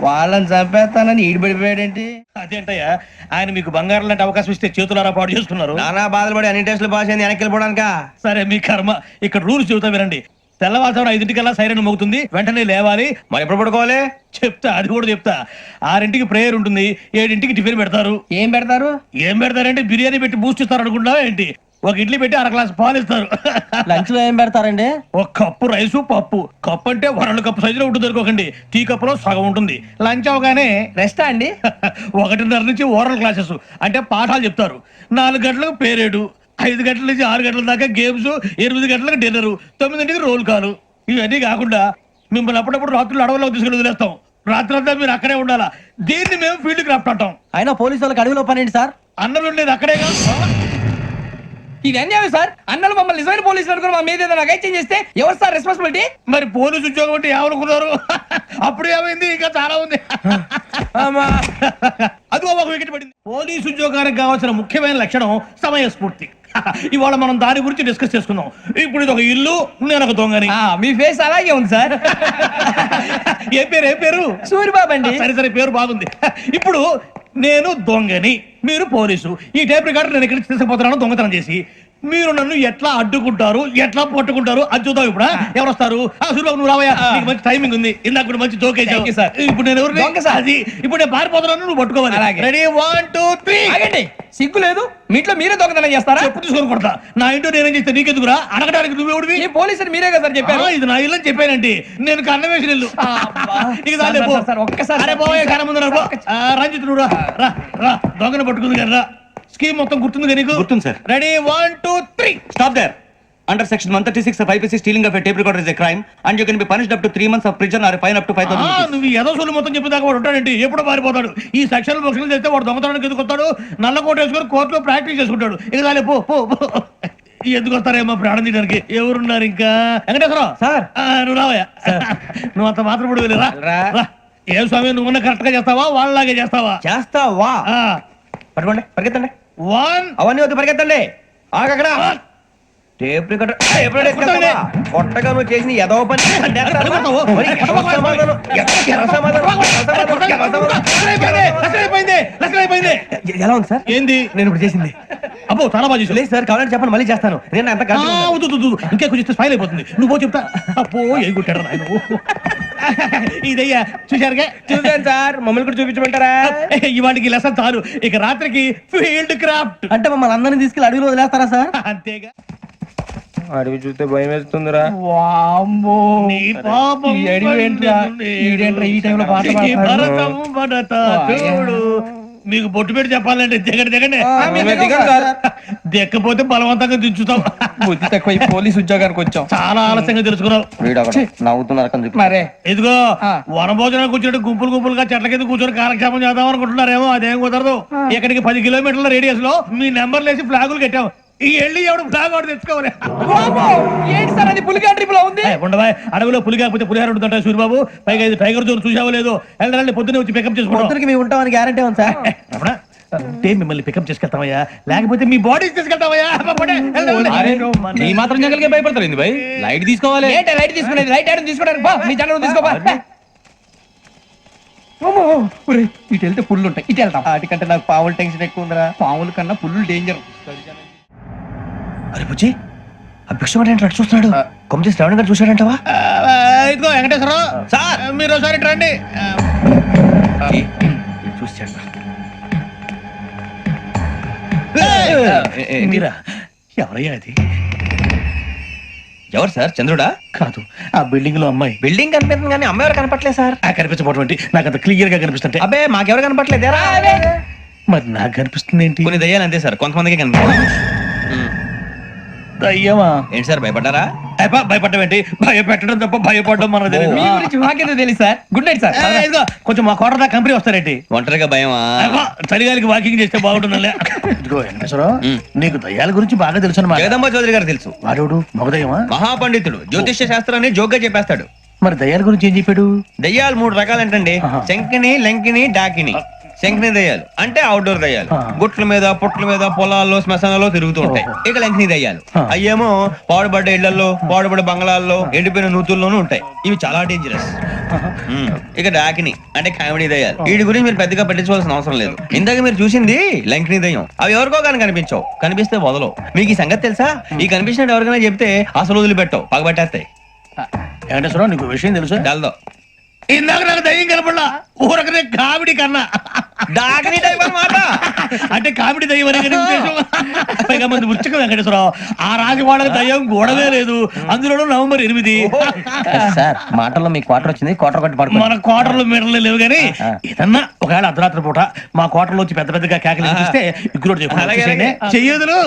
వాళ్ళని చంపేస్తానని ఈడిపడిపోయాడేంటి? అదేంటయ్యా, ఆయన మీకు బంగారం లాంటి అవకాశం ఇస్తే చేతులారా పాటు చేసుకున్నారు. నానా బాధలు పడి అన్ని టెస్టులు పాస్ అయింది, వెనక్కి వెళ్ళిపోవడానికా? సరే మీ కర్మ. ఇక్కడ రూల్స్ చెబుతా వినండి. తెల్లవారుజామున 5:00కల్లా సైరన్ మోగుతుంది, వెంటనే లేవాలి. మరి ఎప్పుడు పడుకోవాలి? చెప్తా, అది కూడా చెప్తా. 6:00కి ప్రేయర్ ఉంటుంది, 7:00కి టిఫిన్ పెడతారు. ఏం పెడతారు? ఏం పెడతారంటే బిర్యానీ పెట్టి బూస్ట్ ఇస్తారు అనుకుంటున్నావా ఏంటి? ఒక ఇడ్లీ పెట్టి అర గ్లాస్ పాలు ఇస్తారు. లంచ్ లో ఏం పెడతారండి? ఒక కప్పు రైసు పప్పు. కప్పు అంటే 2 కప్పు సైజులో ఉంటుంది అనుకోకండి. టీ కప్పులో సగం ఉంటుంది. లంచ్ అవగానే రెస్టా అండి? 1:30 నుంచి ఓరల్ క్లాసెస్ అంటే పాఠాలు చెప్తారు. 4 గంటలకు పేరేడు, 5 గంటల నుంచి 6 గంటల దాకా గేమ్స్, 8 గంటలకు డిన్నర్, 9ంటికి రోల్ కాలు. ఇవన్నీ కాకుండా మిమ్మల్ని అప్పుడప్పుడు రాత్రులు అడవుల్లో తీసుకుని వదిలేస్తాం. రాత్రంతా మీరు అక్కడే ఉండాలా. దీన్ని మేము ఫీల్డ్ క్రాఫ్ట్ అంటాం. అయినా పోలీసు వాళ్ళకి అడవిలో పని ఏంటి సార్? అన్నలు ఉండేది అక్కడే కాదు. ఇది అన్యాయం సార్. అన్నలు మమ్మల్ని నిజమైన పోలీసులు అనుకుని మా మీద ఏదైనా చేంజ్ చేస్తే ఎవరు సార్ రెస్పాన్సిబిలిటీ? మరి పోలీసు ఉద్యోగం అంటే ఏమనుకున్నారు? అప్పుడు ఏమైంది? ఇంకా చాలా ఉంది. అది ఒక వికెట్ పడింది. పోలీసు ఉద్యోగానికి కావాల్సిన ముఖ్యమైన లక్షణం సమయస్ఫూర్తి. ఇవాళ మనం దాని గురించి డిస్కస్ చేసుకుందాం. ఇప్పుడు ఇది ఒక ఇల్లు, నేను ఒక దొంగని. మీ ఫేస్ అలాగే ఉంది సార్. ఏ పేరు? సూరిబాబు అండి. సరే పేరు బాగుంది. ఇప్పుడు నేను దొంగని, మీరు పోలీసు. ఈ టైప్ రికార్డు నేను ఎక్కడికి తీసుకుపోతున్నాను దొంగతనం చేసి. మీరు నన్ను ఎట్లా అడ్డుకుంటారు, ఎట్లా పట్టుకుంటారు అది చూద్దాం. ఇప్పుడు ఎవరు వస్తారు? సూరిబాబు నువ్వు రావయ్యా, నీకు మంచి టైమింగ్ ఉంది. ఇందాక కూడా మంచి జోక్ వేసావు. ఇప్పుడు నేను ఎవరు? అది ఇప్పుడు నేను పారిపోతున్నాను, నువ్వు పట్టుకోవాలి. రెడీ 1 2 3. ఆగండి, సిగ్గు లేదు? మీ ఇంట్లో మీరే దొంగతనం చేస్తారా? చెప్పు తీసుకొని కొడతా. నా ఇంట్లో నేనేం చేస్తే నీకెందుకురా? అడగడానికి నువ్వెవడివి? ఈ పోలీసులు మీరే కదా సార్ చెప్పారు. ఇది నా ఇల్లు అని చెప్పానండి. నేను కన్న వేసిన ఇల్లు. ఒక్కసారి రంజిత్ నువ్వు రా దొంగను పట్టుకుంది కదా. స్కీమ్ మొత్తం గుర్తుంది కదా నీకు? గుర్తుంది sir. Ready 1 2 3. Stop there. Under section 136 of IPC, stealing of a tape recorder is a crime and you can be punished up to 3 months of prison or a fine up to 5,000 rupees. నువ్వు ఏదో సొల్లు మొత్తం చెప్పేదాకా వాడు ఉంటాడండి. ఎప్పుడు పారిపోతాడు? ఈ సెక్షన్ బుక్స్లు చేస్తే వాడు దొంగతనానికి ఎందుకు వస్తాడు? నల్ల కోట వేసుకొని కోర్టులో ప్రాక్టీస్ చేసుకుంటాడు. ఇక దాని పో ఎందుకు వస్తారేమో ప్రాణం తీయడానికి. ఎవరున్నారు ఇంకా? వెంకటేశ్వరరావు సార్, నువ్వు రావయ్యా. నువ్వు అంత మాత్రం కూడా వెళ్ళిరా. ఏ స్వామి, నువ్వు కరెక్ట్ గా చేస్తావా వాళ్ళలాగే చేస్తావా? చేస్తావా? పట్టుకోండి, పరిగెత్తండి. 1 అవన్నీ వద్దు, పరిగెత్తండి. ఆగక్కడ టేప్ రికార్డర్ కొట్టగా నువ్వు చేసిన ఏదో పని. ఎలా ఉంది సార్? ఏంది నేను ఇప్పుడు చేసింది? అబ్బో చాలా బాగా చేసావు. లేదు సార్, కావాలంటే చెప్పండి, మళ్ళీ చేస్తాను. నేను అంత ఇంకా కొంచెం స్మైల్ అయిపోతుంది. నువ్వు చెప్తా. అబ్బో ఏ కొట్టాడు నాయన. ఇదయ్యా చూశారుగా? చూసాను సార్. మమ్మల్ని కూడా చూపించమంటారా? ఇవాటికి లెసన్ చాలు. ఇక రాత్రికి ఫీల్డ్ క్రాఫ్ట్. అంటే మమ్మల్ని అందరినీ తీసుకెళ్ళి అడవిలో వదిలేస్తారా సార్? అంతేగా. అడవి చూస్తే భయం వేస్తుందిరా. నీ పాపం ఈ టైంలో పాట ఈ భరతం భరత చూడు. మీకు బొట్టు పెట్టి చెప్పాలంటే దిగండి. దిక్కపోతే బలవంతంగా దించుతాం. బుద్ధి తక్కువ. ఈ పోలీస్ ఉద్యోగానికి వచ్చాం. చాలా ఆలస్యంగా తెలుసుకున్నావు. నవ్వుతున్నారు. మరే ఇదిగో వనభోజనం కూర్చొని గుంపులుగా చెట్ల కింద కూర్చొని కాలక్షేపం చేద్దాం అనుకుంటున్నారేమో. అదేం కుదరదు. ఇక్కడికి 10 కిలోమీటర్ల రేడియస్ లో మీ నెంబర్లు వేసి ఫ్లాగులు కట్టాం. ఈ వెళ్ళి ఎవడు ఫ్లాగ్ ఒకటి తెచ్చుకోవాలి. ఏంటి సార్ అది? పులిగా ట్రిప్ లో ఉంది. ఉండవా, అడవిలో పులి కాకపోతే పులిహార ఉంటుంట సూరిబాబు. పైగా ఇది టైగర్ జోన్ చూసావో లేదో. వెళ్ళాలి, పొద్దున్నే వచ్చి పికప్ చేసుకుంటాం. మేము ఉంటామని గ్యారంటీ ఉంది సార్. మిమ్మల్ని పికప్ చేసుకెళ్తామయ్యా, లేకపోతే మీ బాడీ తీసుకెళ్తామయ్యా. ఈ మాత్రం జంగల్కే భయపడతారు ఏంది భయ్? లైట్ తీసుకోవాలి. ఏంటి లైట్ తీసుకునేది? లైట్ ఐటమ్ తీసుకోవడానికి మీ జనం తీసుకోవా. ఇటు వెళ్తే పుల్లు ఉంటాయి, ఇటు వెళ్తాం. వాటికంటే నాకు పావులు టెన్షన్ ఎక్కువ ఉందిరా. పాముల కన్నా పుల్లు డేంజర్. అరే బుజ్జి, ఆ భిక్షం అంటే చూస్తున్నాడు. కొమ్మ శ్రావణ్ గారు చూశాడంటవా? ఇదిగో వెంకటేశ్వరరావు సార్, మీరు ఒకసారి రండి. చూశాడు. మీరా? ఎవరయ్యా అది? ఎవరు సార్? చంద్రుడా? కాదు, ఆ బిల్డింగ్ లో అమ్మాయి. బిల్డింగ్ కనిపిస్తుంది కానీ అమ్మాయి ఎవరు కనపట్లేదు సార్. కనిపించబోటువంటి నాకు అంత క్లియర్ గా కనిపిస్తుంటే. అబ్బే మాకెవరు కనపట్లేదు. మరి నాకు కనిపిస్తుంది ఏంటి? కొన్ని దయ్యాలు అంతే సార్, కొంతమందికి కనిపిస్తుంది. దయ్యమా? ఏంటి సార్, భయపడ్డారా? భయపడ్డం భయపెట్టడం తప్ప భయపడడం మన మీ గురించి మాకేదో తెలుసు సార్. Good night sir. కొంచెం మా కోట దాకా కంపెనీ వస్తారేంటి? ఒంటరిగా భయమా? చలిగాలికి వాకింగ్ చేస్తే బాగుంటుందిలే. ఇదిగో వెంకటేశ్వరరావు, నీకు దయ్యాల గురించి బాగా తెలుసు అన్నమాట. జగదంబ చౌదరి గారు తెలుసు. వాడు మగదయ్యమా? మహాపండితుడు, జ్యోతిష్య శాస్త్రాన్ని జోగ్గా చెప్పేస్తాడు. మరి దయ్యాల గురించి ఏం చెప్పాడు? దయ్యాలు 3 రకాలంటండి. శంకిని, లంకిని, డాకిని. శంకిని దయ్యాలు అంటే అవుట్డోర్ దయ్యాలు. గుట్ల మీద, పుట్ల మీద, పొలాల్లో, శ్మశానాల్లో తిరుగుతూ ఉంటాయి. ఇక లంకిని దయ్యాలు అయ్యేమో పాడుబడ్డ ఇళ్లలో, పాడుబడ్డ బంగ్లాల్లో, ఎండిపోయిన నూతుల్లోనూ ఉంటాయి. ఇవి చాలా డేంజరస్. ఇక డాకిని అంటే కామెడీ దయ్యాలు. వీటి గురించి మీరు పెద్దగా పట్టించుకోవాల్సిన అవసరం లేదు. ఇందాక మీరు చూసింది లంకిని దయ్యం. అవి ఎవరికో కానీ కనిపించవు, కనిపిస్తే వదలవు. మీకు ఈ సంగతి తెలుసా? ఈ కనిపించినట్టు ఎవరికైనా చెప్తే అసలు వదిలిపెట్టవు, పగబట్టేస్తాయి. వెంకటేశ్వరరావు, నీకు విషయం తెలుసు? డల్దో ఇందాక నాకు దయ్యం కనపడలా, ఊరకనే కామెడీ కన్నా. డాకిని టైప్ అన్నమాట. అంటే కామెడీ దయ్యం అనే కదా ఉద్దేశం. పైగా మంది ఉచ్చక వెంకటేశ్వరరావు ఆ రాజవాడకి దయ్యం గోడవే లేదు, అందులోనూ నవంబర్ 8. సార్ మాటల్లో మీ క్వార్టర్ వచ్చింది, క్వార్టర్ కొట్టి పడుకో. మన కోటర్లు మీటర్లు లేవు కానీ ఏదన్నా ఒకవేళ అర్ధరాత్రి పూట మా కోటర్లో వచ్చి పెద్ద పెద్దగా కేకలు ఇస్తే ఇగ్గురు చెయ్యదులు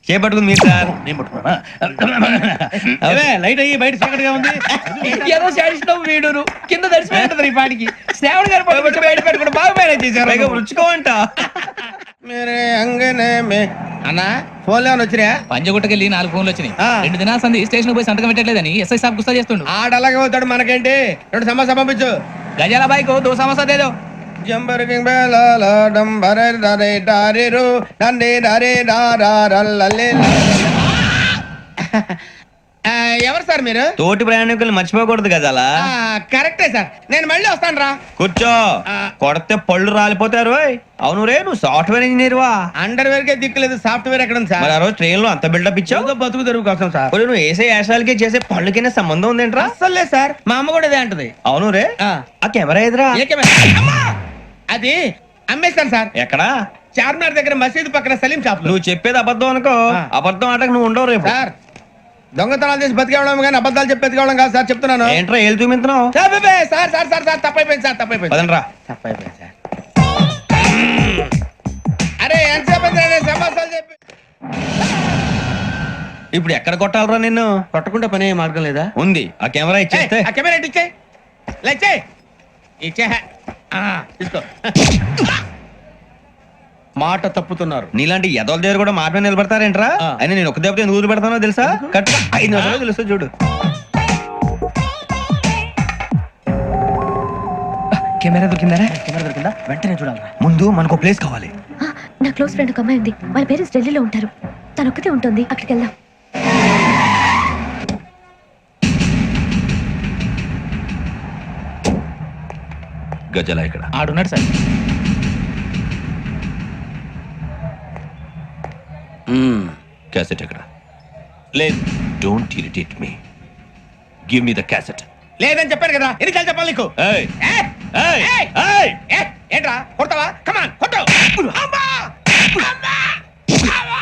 చేపట్టుకుంది మీరు సార్. నేను పట్టుకున్నా లైట్ అయ్యి బయట చీకటిగా ఉంది. ఏదో శాడిస్తావు వీడును కింద దర్శనం ఈ పాటికి శ్రావణ్ గారు పట్టుకొచ్చి బయట పెట్టుకుని బాగా మేనేజ్ చేశారు. పైగా రుచుకోవంట. అన్నా ఫోన్ లో వచ్చినా పంజగుట్టకెళ్ళి 4 ఫోన్లు వచ్చినాయి. 2 దినాల సంది స్టేషన్ పోయి సంతకం పెట్టలేదని ఎస్ఐ సాబ్ గుస్తా చేస్తుండు. ఆడలాగే పోతాడు, మనకేంటి 2 సమస్య పంపించు. గజాల బైక్ 2 సమస్య దేదో. ఎవరు సార్ మీరు? తోటి ప్రయాణికులు మర్చిపోకూడదు కదా అలా. కరెక్టే సార్, నేను మళ్ళీ వస్తాను రా. కూర్చో, కొడితే పళ్ళు రాలిపోతారు. అవును రే, నువ్వు సాఫ్ట్వేర్ ఇంజనీర్ వా? అండర్వేర్ కే దిక్కులేదు, సాఫ్ట్వేర్ ఎక్కడ ఉంది సార్? మరి ఆ రోజు ట్రైన్ లో అంత బిల్డప్ ఇచ్చావు. బతుకు తెరుగు కోసం సార్. ఒరేయ్, నువ్వు వేసే యాశాలకి చేసే పళ్ళకైనా సంబంధం ఉందేంట్రా? అస్సలు లేదు సార్, మా అమ్మ కూడా ఇదే అంటది. అవును రే, ఆ కెమెరా ఎదురా? ఏ కెమెరా? అమ్మా! అది అమ్మేస్తాను సార్. ఎక్కడా? చార్మినార్ దగ్గర మసీదు పక్కన సలీం షాప్ లో. నువ్వు చెప్పేది అబద్ధం అనుకో, అబద్ధం ఆటకు నువ్వు ఉండవు రేపు. సార్ దొంగతనాలు చేసి బతికేవడం కానీ అబద్ధాలు చెప్పి బతికేవడం కాదు సార్, చెప్తున్నాను. ఏంట్రా ఏళ్ళు చూపించినావు? Sir sir sir sir sir తప్పైపోయింది సార్, తప్పైపోయింది. పదండ్రా. తప్పైపోయింది సార్. అరే ఎంతసేపు సమాసాలు చెప్పి ఇప్పుడు ఎక్కడ కొట్టాలరా నిన్ను? కొట్టకుండా పనే మార్గం లేదా? ఉంది, ఆ కెమెరా ఇచ్చేస్తే. ఆ కెమెరా ఇచ్చే లేచే ఇచ్చే తీసుకో. మాట తప్పుతున్నారు. నీలాంటి ఎదల దగ్గర కూడా మాట మీద నిలబడతారేంట్రా? అయినా నేను ఒక దెబ్బతో ఎందుకు పెడతానో తెలుసా? కరెక్ట్ 5 నిమిషాలు తెలుసు చూడు. కెమెరా దొరికిందా? కెమెరా దొరికిందా? వెంటనే చూడాలి. ముందు మనకు ప్లేస్ కావాలి. నా క్లోజ్ ఫ్రెండ్ ఒక అమ్మాయి ఉంది, వాళ్ళ పేరెంట్స్ ఢిల్లీలో ఉంటారు. తను ఒక్కతే ఉంటుంది, అక్కడికి వెళ్దాం. గజాల ఇక్కడ ఆడున్నాడు సార్. క్యాసెట్ ఎక్కడ? లేదు, don't irritate me, give me the cassette. లేదని చెప్పాను కదా, ఎన్నిసార్లు చెప్పాలి నీకు? ఏంట్రా కొడతావా? కమాన్ కొట్టు. అమ్మా! అమ్మా! అమ్మా!